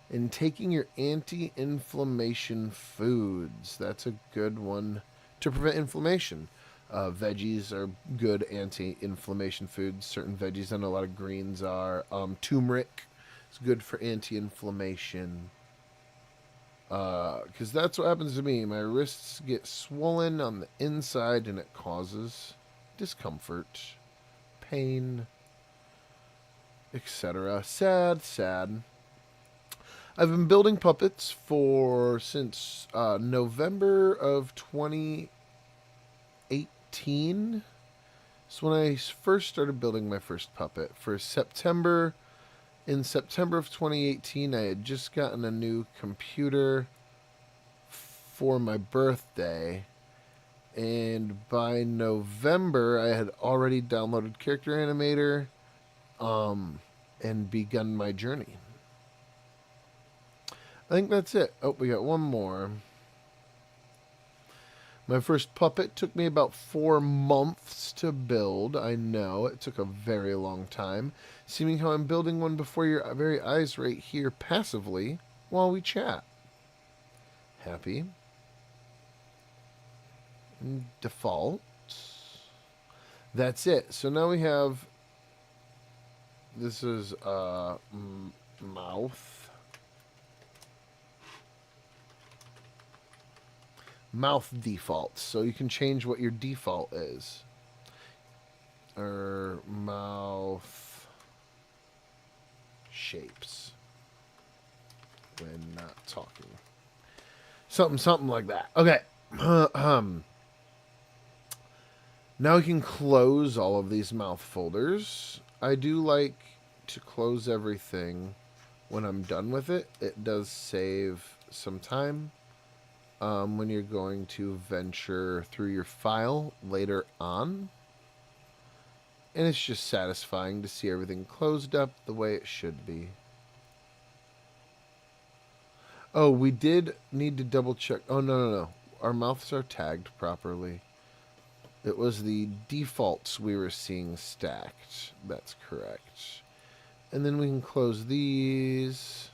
and taking your anti-inflammation foods. That's a good one to prevent inflammation. Veggies are good anti-inflammation foods. Certain veggies, I know a lot of greens are. Turmeric is good for anti-inflammation. Because that's what happens to me. My wrists get swollen on the inside and it causes discomfort, pain, etc. Sad, sad. I've been building puppets since November of 2018. So when I first started building my first puppet for September. In September of 2018, I had just gotten a new computer for my birthday. And by November, I had already downloaded Character Animator and begun my journey. I think that's it. Oh, we got one more. My first puppet took me about 4 months to build. I know, it took a very long time. Seeing how I'm building one before your very eyes right here passively while we chat. Happy. And default. That's it. So now we have... This is mouth. Mouth defaults. So you can change what your default is. Or mouth shapes when not talking. Something like that. Okay. Now we can close all of these mouth folders. I do like to close everything when I'm done with it. It does save some time when you're going to venture through your file later on. And it's just satisfying to see everything closed up the way it should be. Oh, we did need to double check. Oh, no. Our mouths are tagged properly. It was the defaults we were seeing stacked. That's correct. And then we can close these.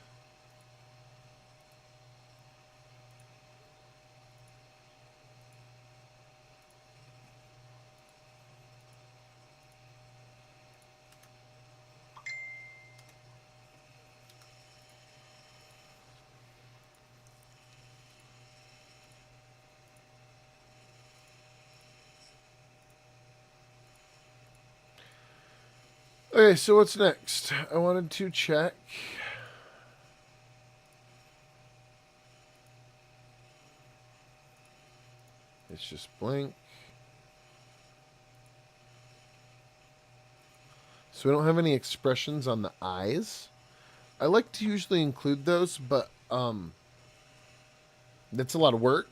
Okay, so what's next? I wanted to check. It's just blank. So we don't have any expressions on the eyes. I like to usually include those, but that's a lot of work.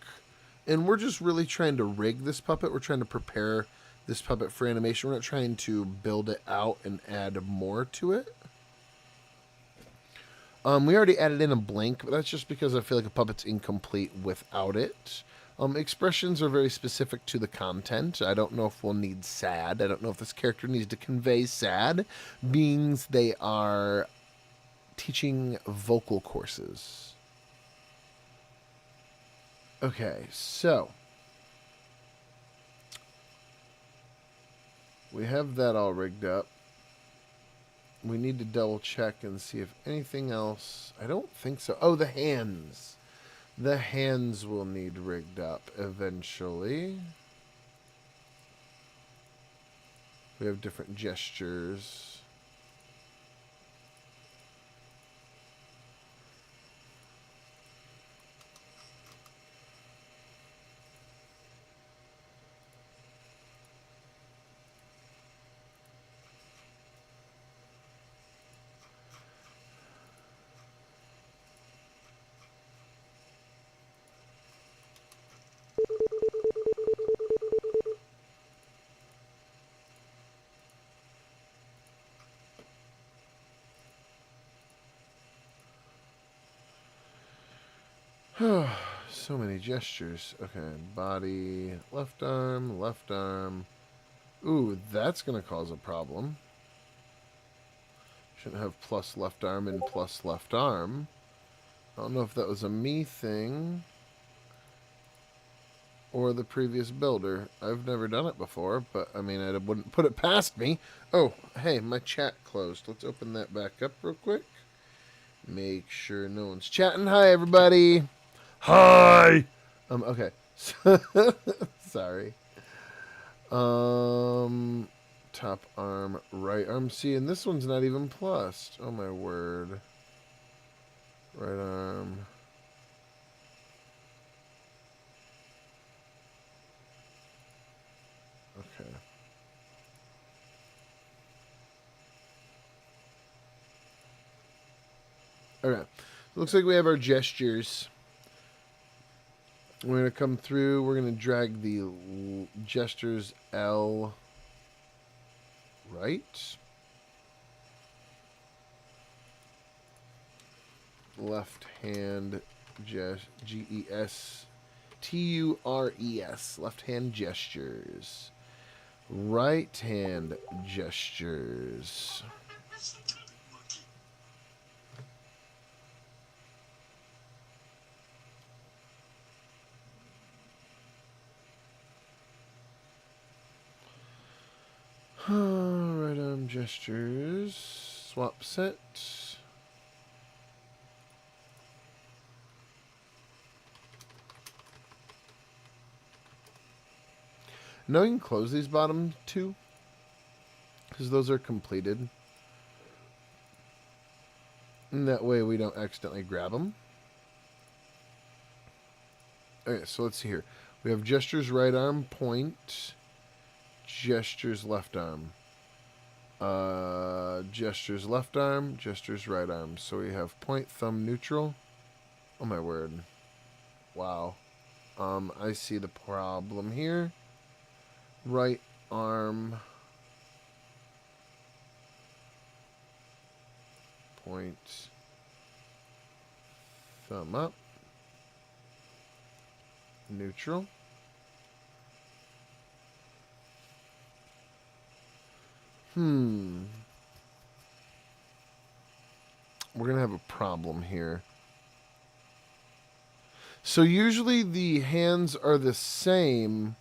And we're just really trying to rig this puppet. We're trying to prepare this puppet for animation. We're not trying to build it out and add more to it. We already added in a blank, but that's just because I feel like a puppet's incomplete without it. Expressions are very specific to the content. I don't know if we'll need sad. I don't know if this character needs to convey sad, being they are teaching vocal courses. Okay, so we have that all rigged up. We need to double check and see if anything else. I don't think so. Oh, the hands. The hands will need rigged up eventually. We have different gestures. So many gestures. Okay, body, left arm, left arm. Ooh, that's going to cause a problem. Shouldn't have plus left arm and plus left arm. I don't know if that was a me thing or the previous builder. I've never done it before, but I mean, I wouldn't put it past me. Oh, hey, my chat closed. Let's open that back up real quick. Make sure no one's chatting. Hi, everybody. Hi. Okay. Sorry. Top arm, right arm. See, and this one's not even plussed. Oh my word. Right arm. Okay. Okay. Looks like we have our gestures. We're going to come through. We're going to drag the gestures L right. Left hand G-E-S-T-U-R-E-S. Left hand gestures. Right hand gestures. Right arm gestures. Swap set. Now you can close these bottom two, because those are completed. And that way we don't accidentally grab them. Okay, so let's see here. We have gestures right arm, point, gestures left arm. Gestures left arm, gestures right arm. So we have point, thumb, neutral. Oh my word. Wow. I see the problem here. Right arm, point, thumb up, neutral. We're going to have a problem here. So usually the hands are the same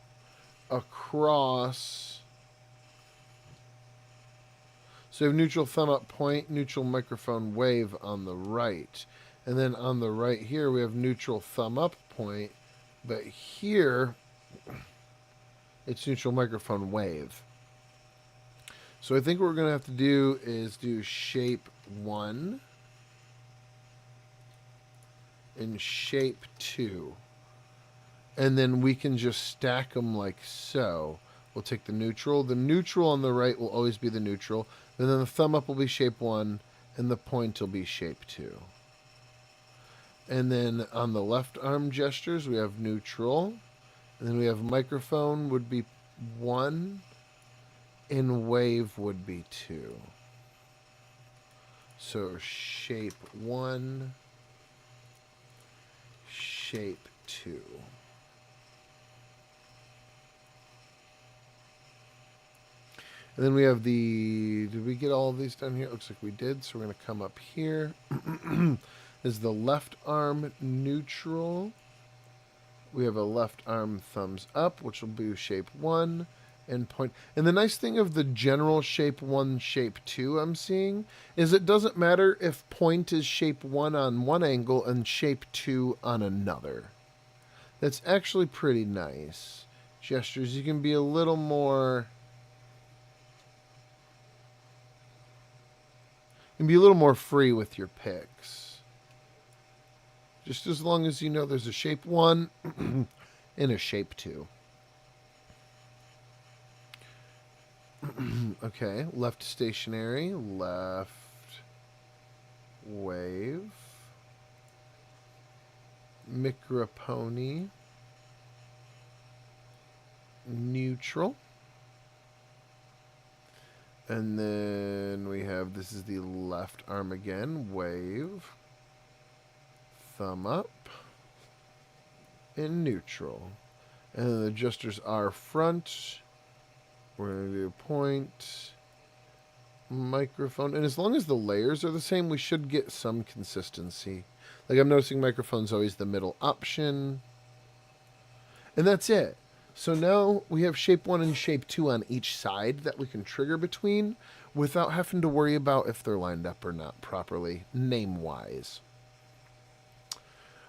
across. So we have neutral thumb up, point, neutral microphone, wave on the right. And then on the right here, we have neutral thumb up, point. But here, it's neutral microphone, wave. So I think what we're going to have to do is do shape 1 and shape 2. And then we can just stack them like so. We'll take the neutral. The neutral on the right will always be the neutral. And then the thumb up will be shape 1, and the point will be shape 2. And then on the left arm gestures, we have neutral. And then we have microphone would be 1, and wave would be 2. So shape 1, shape 2. And then we have the, did we get all of these done here? It looks like we did. So we're going to come up here. Is the left arm neutral? We have a left arm thumbs up, which will be shape 1 and point. And the nice thing of the general shape 1, shape 2 I'm seeing is it doesn't matter if point is shape 1 on one angle and shape 2 on another. That's actually pretty nice. Gestures, you can be a little more... and be a little more free with your picks. Just as long as you know there's a shape 1 and a shape 2. Okay, left stationary, left wave, micropony, neutral. And then we have, this is the left arm again, wave, thumb up, and neutral. And then the gestures are front. We're going to do point, microphone. And as long as the layers are the same, we should get some consistency. Like I'm noticing microphone's always the middle option. And that's it. So now we have shape 1 and shape 2 on each side that we can trigger between without having to worry about if they're lined up or not properly, name-wise.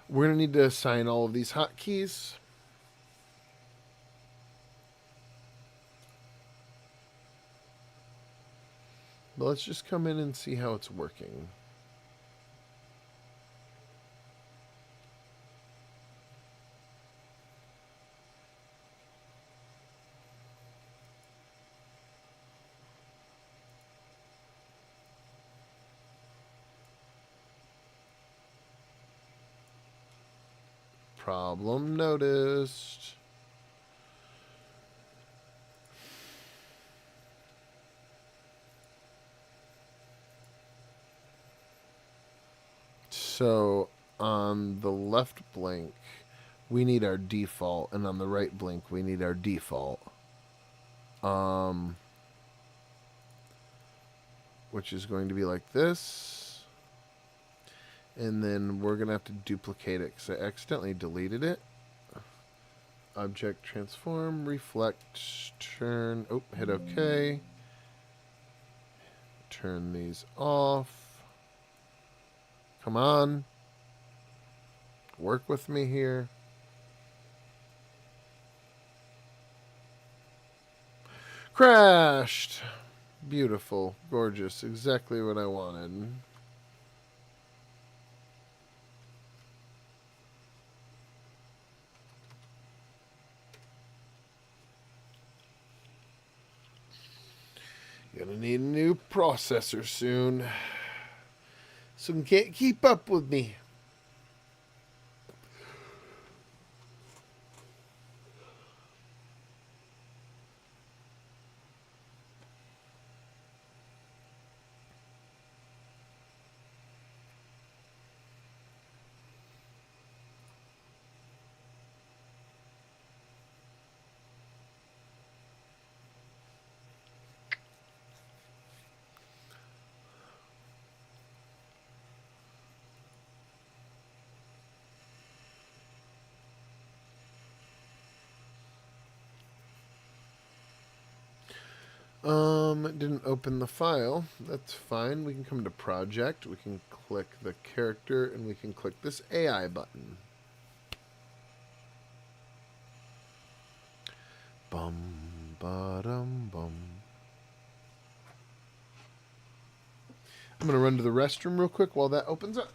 We're going to need to assign all of these hotkeys. But let's just come in and see how it's working. Problem noticed. So on the left blink, we need our default, and on the right blink, we need our default. Which is going to be like this. And then we're going to have to duplicate it because I accidentally deleted it. Object transform, reflect, turn, oh, hit OK. Turn these off. Come on. Work with me here. Crashed. Beautiful, gorgeous, exactly what I wanted. Gonna need a new processor soon. Someone can't keep up with me. It didn't open the file. That's fine. We can come to project. We can click the character and we can click this AI button. Bum, ba-dum, bum. I'm going to run to the restroom real quick while that opens up.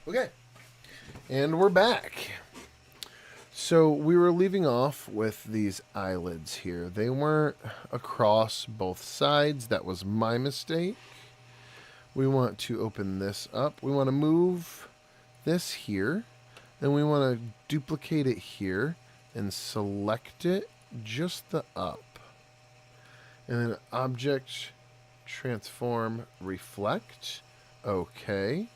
Okay. And we're back. So we were leaving off with these eyelids here. They weren't across both sides. That was my mistake. We want to open this up. We want to move this here. Then we want to duplicate it here and select it, just the up. And then object, transform, reflect. Okay.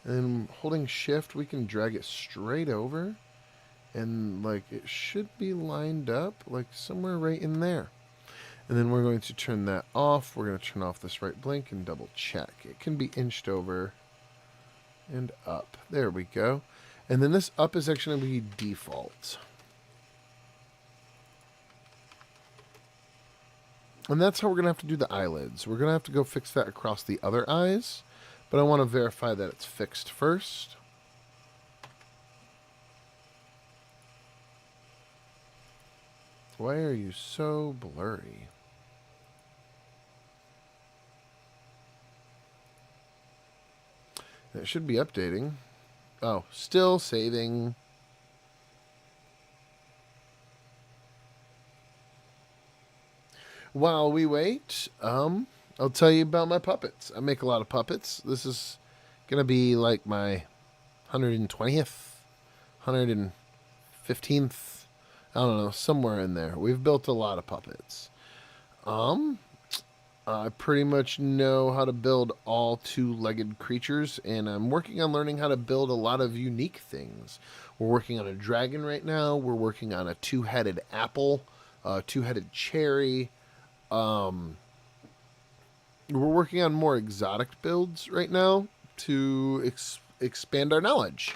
And then holding shift, we can drag it straight over. And like it should be lined up like somewhere right in there. And then we're going to turn that off. We're going to turn off this right blink and double check. It can be inched over and up. There we go. And then this up is actually going to be default. And that's how we're going to have to do the eyelids. We're going to have to go fix that across the other eyes. But I want to verify that it's fixed first. Why are you so blurry? It should be updating. Oh, still saving. While we wait, I'll tell you about my puppets. I make a lot of puppets. This is going to be like my 120th, 115th, I don't know, somewhere in there. We've built a lot of puppets. I pretty much know how to build all two-legged creatures, and I'm working on learning how to build a lot of unique things. We're working on a dragon right now. We're working on a two-headed apple, a two-headed cherry. We're working on more exotic builds right now to expand our knowledge.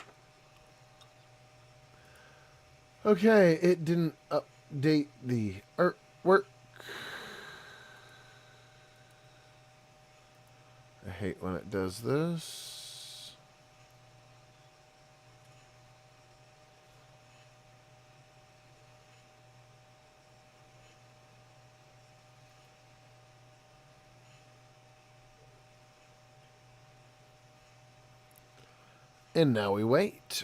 Okay, it didn't update the artwork. I hate when it does this. And now we wait.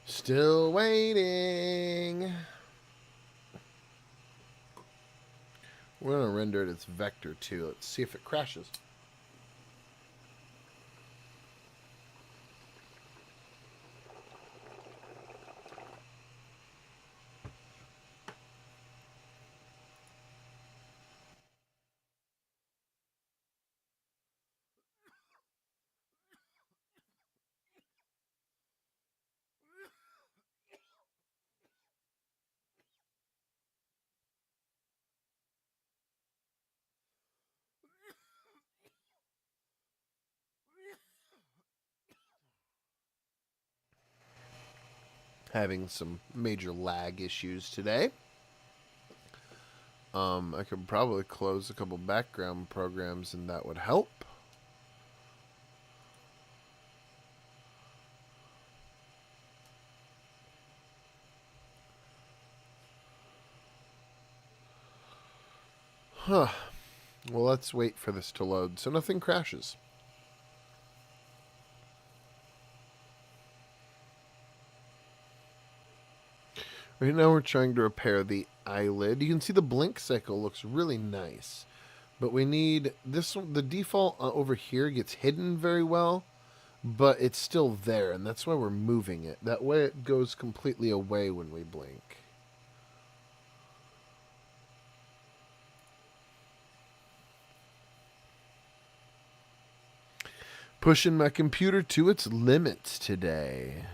Still waiting. We're going to render it as vector too. Let's see if it crashes. Having some major lag issues today. I could probably close a couple background programs and that would help. Huh. Well, let's wait for this to load so nothing crashes. Right now we're trying to repair the eyelid. You can see the blink cycle looks really nice. But we need this one. The default over here gets hidden very well, but it's still there, and that's why we're moving it. That way it goes completely away when we blink. Pushing my computer to its limits today.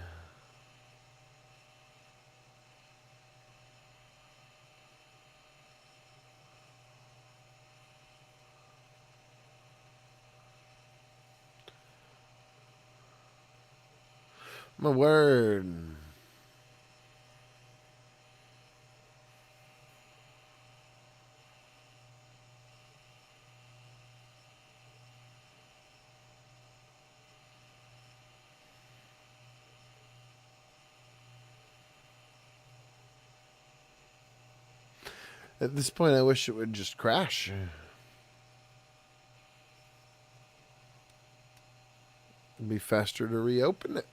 My word. At this point, I wish it would just crash. It'd be faster to reopen it.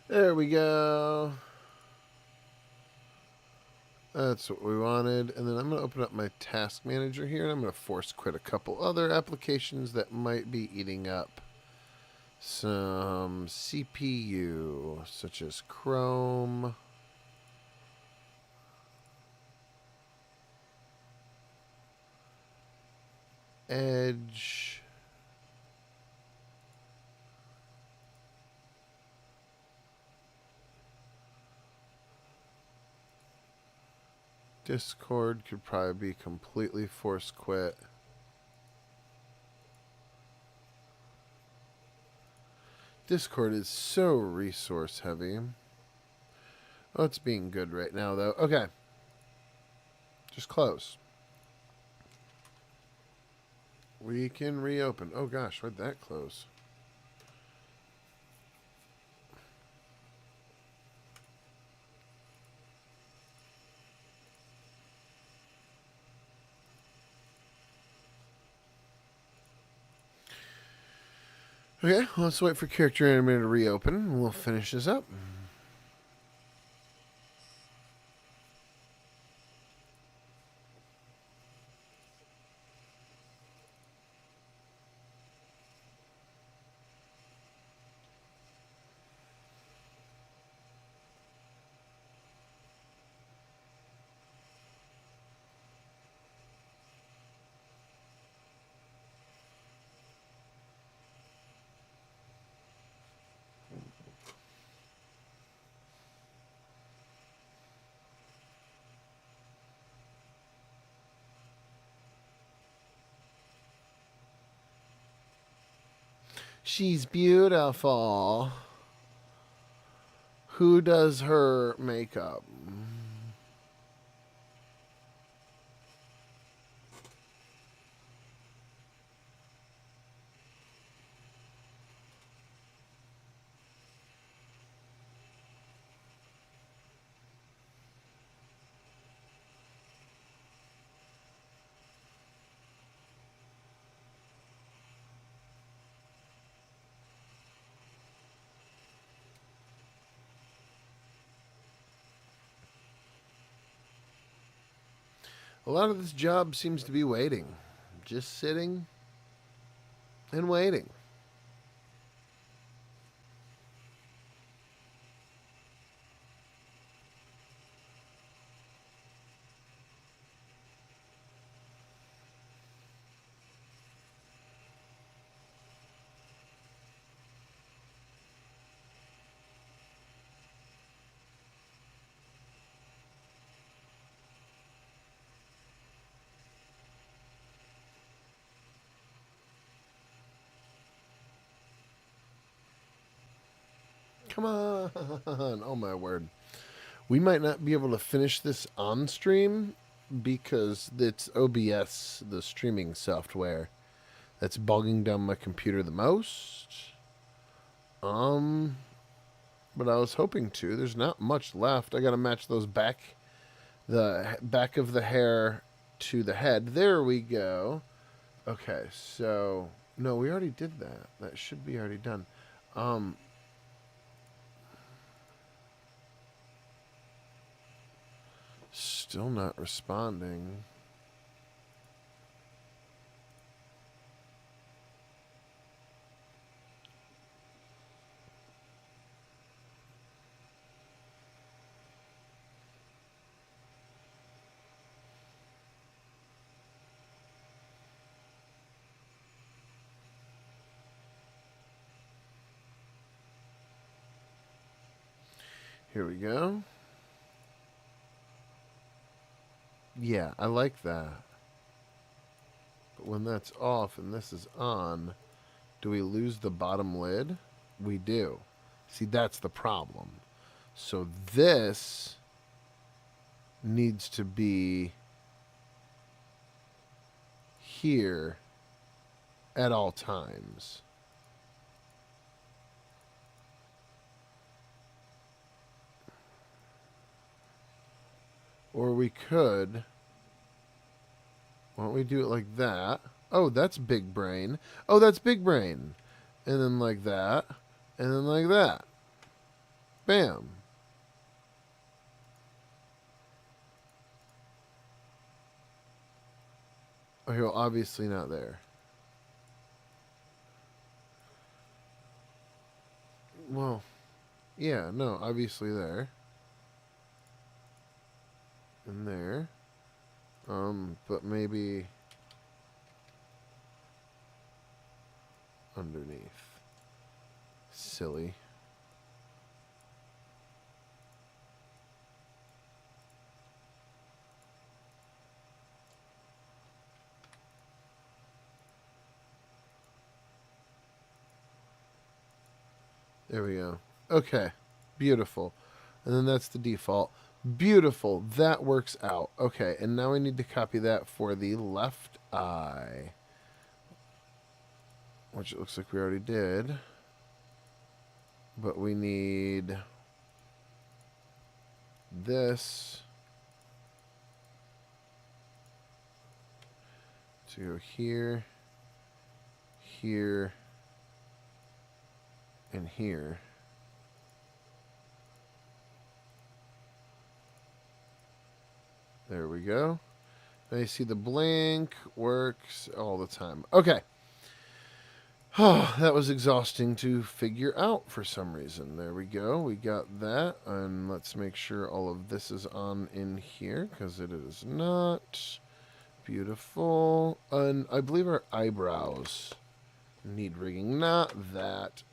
There we go. That's what we wanted. And then I'm going to open up my task manager here, and I'm going to force quit a couple other applications that might be eating up some CPU, such as Chrome, Edge, Discord could probably be completely force quit. Discord is so resource heavy. Oh, it's being good right now, though. Okay. Just close. We can reopen. Oh, gosh. Where'd that close? Okay, let's wait for Character Animator to reopen, and we'll finish this up. She's beautiful. Who does her makeup? A lot of this job seems to be waiting. Just sitting and waiting. Come on. Oh, my word. We might not be able to finish this on stream because it's OBS, the streaming software, that's bogging down my computer the most. But I was hoping to. There's not much left. I got to match the back of the hair to the head. There we go. Okay, so no, we already did that. That should be already done. Still not responding. Here we go. Yeah, I like that. But when that's off and this is on, do we lose the bottom lid? We do. See, that's the problem. So this needs to be here at all times. Or we could... Why don't we do it like that? Oh, that's big brain. Oh, that's big brain. And then like that. And then like that. Bam. Okay, well, obviously not there. Well, yeah, no, obviously there. And there. But maybe underneath. Silly. There we go. Okay. Beautiful. And then that's the default. Beautiful. That works out. Okay, and now we need to copy that for the left eye. Which it looks like we already did. But we need this to go here, here, and here. There we go. Now you see the blink works all the time. Okay. Oh, that was exhausting to figure out for some reason. There we go. We got that. And let's make sure all of this is on in here, because it is not. Beautiful. And I believe our eyebrows need rigging. Not that.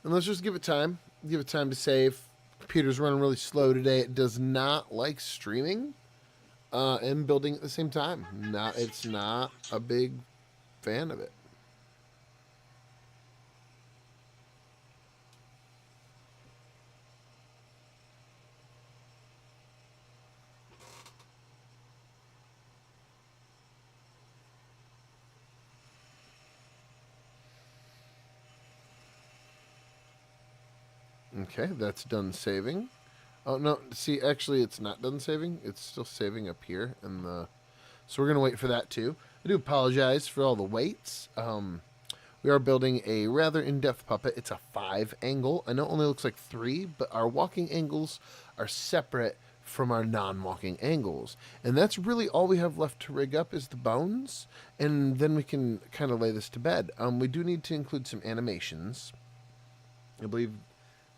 And let's just give it time. Give it time to save. Computer's running really slow today. It does not like streaming and building at the same time. It's not a big fan of it. Okay, that's done saving. Oh, no, see, actually, it's not done saving. It's still saving up here. So we're going to wait for that, too. I do apologize for all the waits. We are building a rather in-depth puppet. It's a 5 angle. I know it only looks like 3, but our walking angles are separate from our non-walking angles. And that's really all we have left to rig up is the bones, and then we can kind of lay this to bed. We do need to include some animations. I believe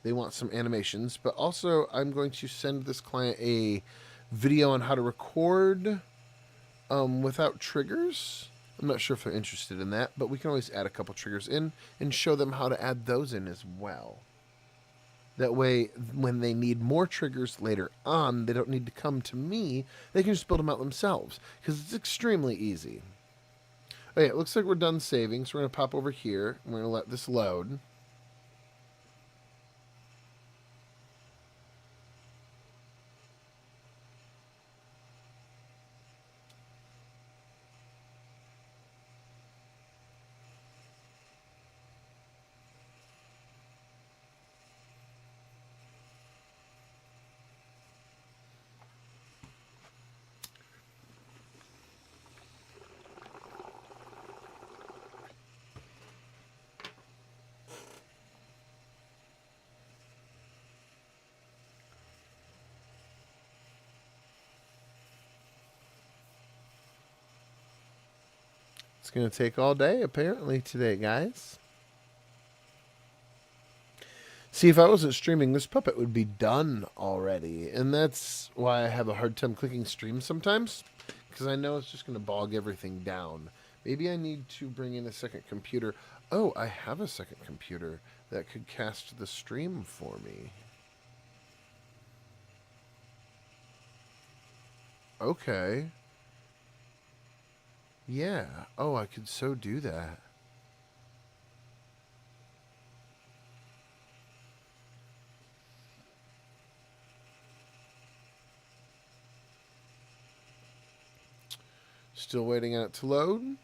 they want some animations, but also I'm going to send this client a video on how to record without triggers. I'm not sure if they're interested in that, but we can always add a couple triggers in and show them how to add those in as well. That way, when they need more triggers later on, they don't need to come to me. They can just build them out themselves, because it's extremely easy. Okay, it looks like we're done saving, so we're going to pop over here, and we're going to let this load. It's going to take all day, apparently, today, guys. See, if I wasn't streaming, this puppet would be done already. And that's why I have a hard time clicking stream sometimes, because I know it's just going to bog everything down. Maybe I need to bring in a second computer. Oh, I have a second computer that could cast the stream for me. Okay. Yeah. Oh, I could so do that. Still waiting on it to load.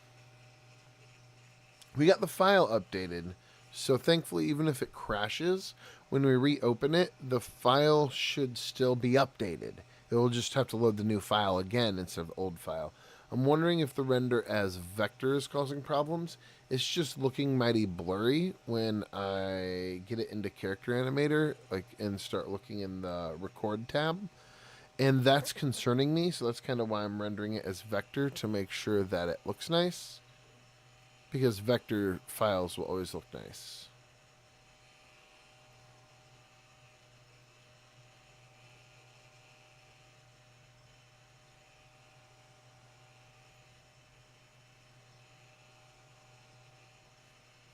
We got the file updated. So thankfully, even if it crashes, when we reopen it, the file should still be updated. It will just have to load the new file again instead of the old file. I'm wondering if the render as vector is causing problems. It's just looking mighty blurry when I get it into Character Animator, and start looking in the Record tab. And that's concerning me, so that's kind of why I'm rendering it as vector, to make sure that it looks nice. Because vector files will always look nice.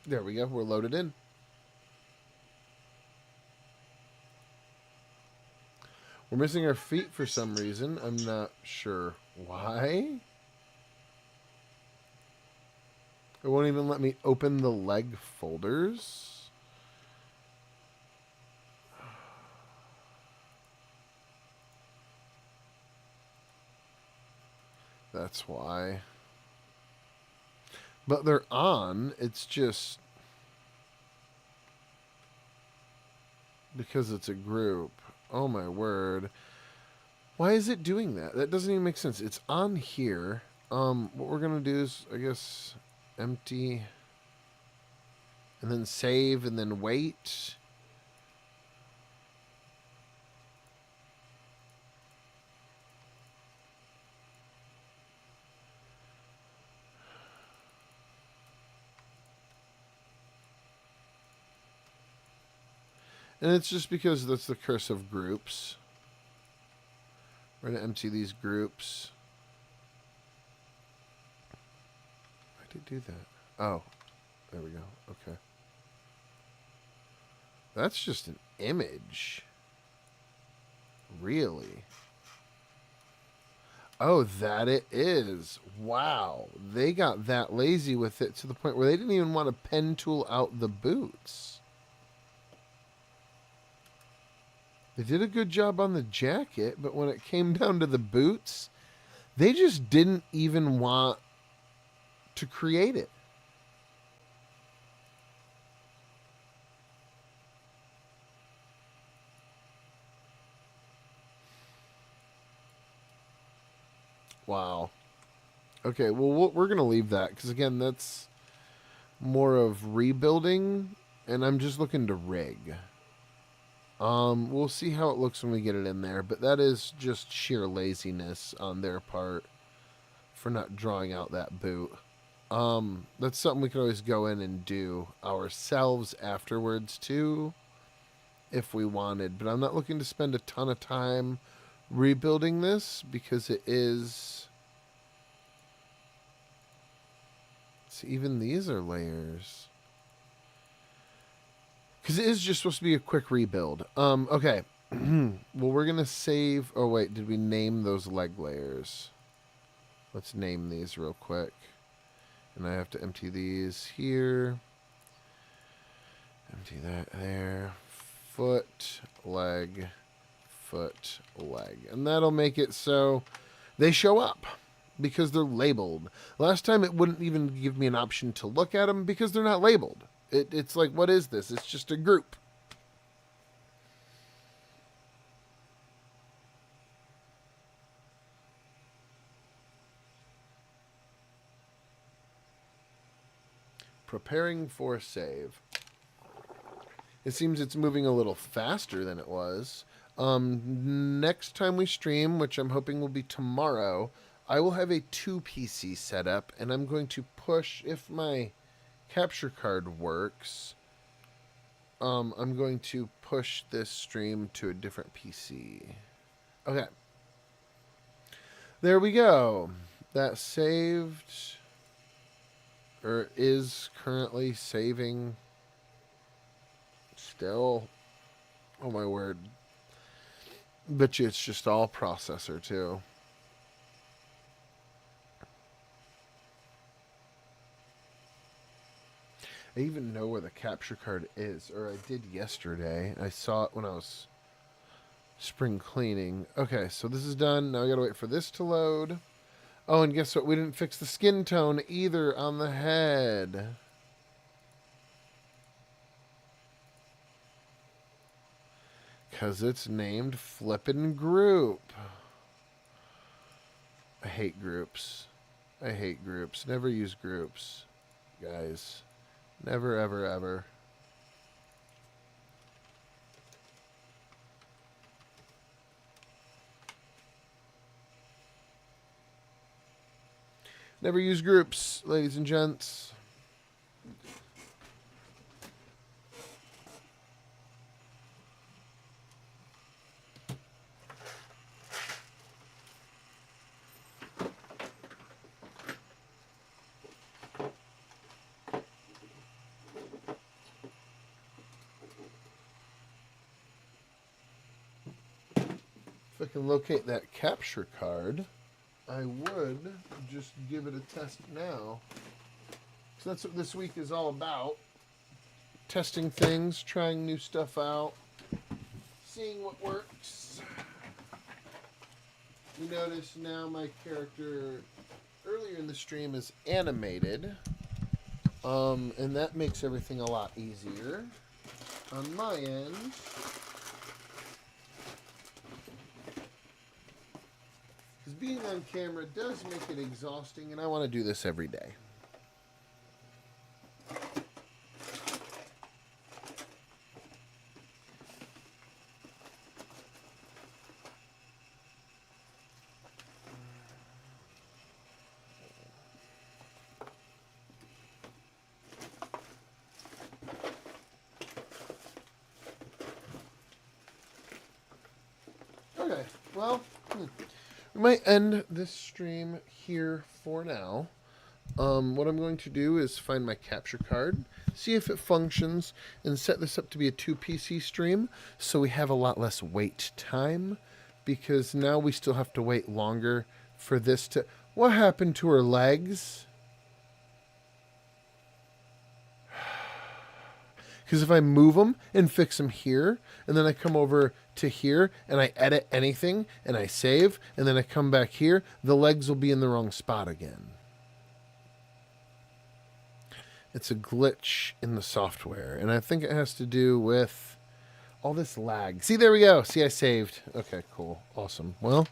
There we go, we're loaded in. We're missing our feet for some reason. I'm not sure why. It won't even let me open the leg folders. That's why. But they're on. It's just because it's a group. Oh my word. Why is it doing that? That doesn't even make sense. It's on here. What we're going to do is, I guess, empty. And then save and then wait. And it's just because that's the curse of groups. We're going to empty these groups. Why did it do that? Oh, there we go. Okay. That's just an image. Really? Oh, that it is. Wow. They got that lazy with it to the point where they didn't even want to pen tool out the boots. They did a good job on the jacket, but when it came down to the boots, they just didn't even want to create it. Wow. Okay, well, we're going to leave that because, again, that's more of rebuilding, and I'm just looking to rig. We'll see how it looks when we get it in there, but that is just sheer laziness on their part for not drawing out that boot. That's something we can always go in and do ourselves afterwards too, if we wanted. But I'm not looking to spend a ton of time rebuilding this because it is... See, even these are layers. Because it is just supposed to be a quick rebuild. Okay. Well, we're going to save... Oh, wait. Did we name those leg layers? Let's name these real quick. And I have to empty these here. Empty that there. Foot, leg, foot, leg. And that'll make it so they show up because they're labeled. Last time it wouldn't even give me an option to look at them because they're not labeled. It's like, what is this? It's just a group. Preparing for save. It seems it's moving a little faster than it was. Next time we stream, which I'm hoping will be tomorrow, I will have a 2 PC setup, and I'm going to push, if my capture card works, I'm going to push this stream to a different PC. Okay. There we go. That saved, or is currently saving. Still, oh my word. Bet you it's just all processor too. I even know where the capture card is, or I did yesterday. I saw it when I was spring cleaning. Okay, so this is done. Now I gotta wait for this to load. Oh, and guess what? We didn't fix the skin tone either on the head. Because it's named Flippin' Group. I hate groups. I hate groups. Never use groups, guys. Never, ever, ever. Never use groups, ladies and gents. If I can locate that capture card, I would just give it a test now. So that's what this week is all about. Testing things, trying new stuff out, seeing what works. You notice now my character earlier in the stream is animated. And that makes everything a lot easier. On my end, because being on camera does make it exhausting, and I want to do this every day. Okay, well, we might end this stream here for now. What I'm going to do is find my capture card, see if it functions, and set this up to be a 2 PC stream so we have a lot less wait time, because now we still have to wait longer for this to... What happened to her legs? Because if I move them and fix them here, and then I come over to here, and I edit anything, and I save, and then I come back here, the legs will be in the wrong spot again. It's a glitch in the software, and I think it has to do with all this lag. See, there we go. See, I saved. Okay, cool. Awesome. Well,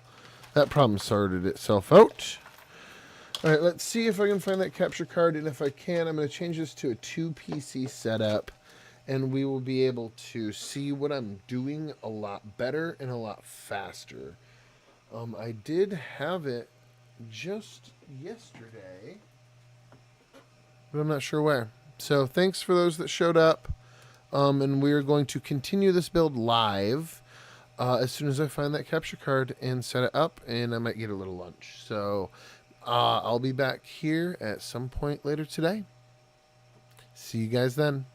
that problem sorted itself out. All right, let's see if I can find that capture card, and if I can, I'm going to change this to a 2 PC setup, and we will be able to see what I'm doing a lot better and a lot faster. I did have it just yesterday, but I'm not sure where. So thanks for those that showed up, and we are going to continue this build live as soon as I find that capture card and set it up, and I might get a little lunch. So I'll be back here at some point later today. See you guys then.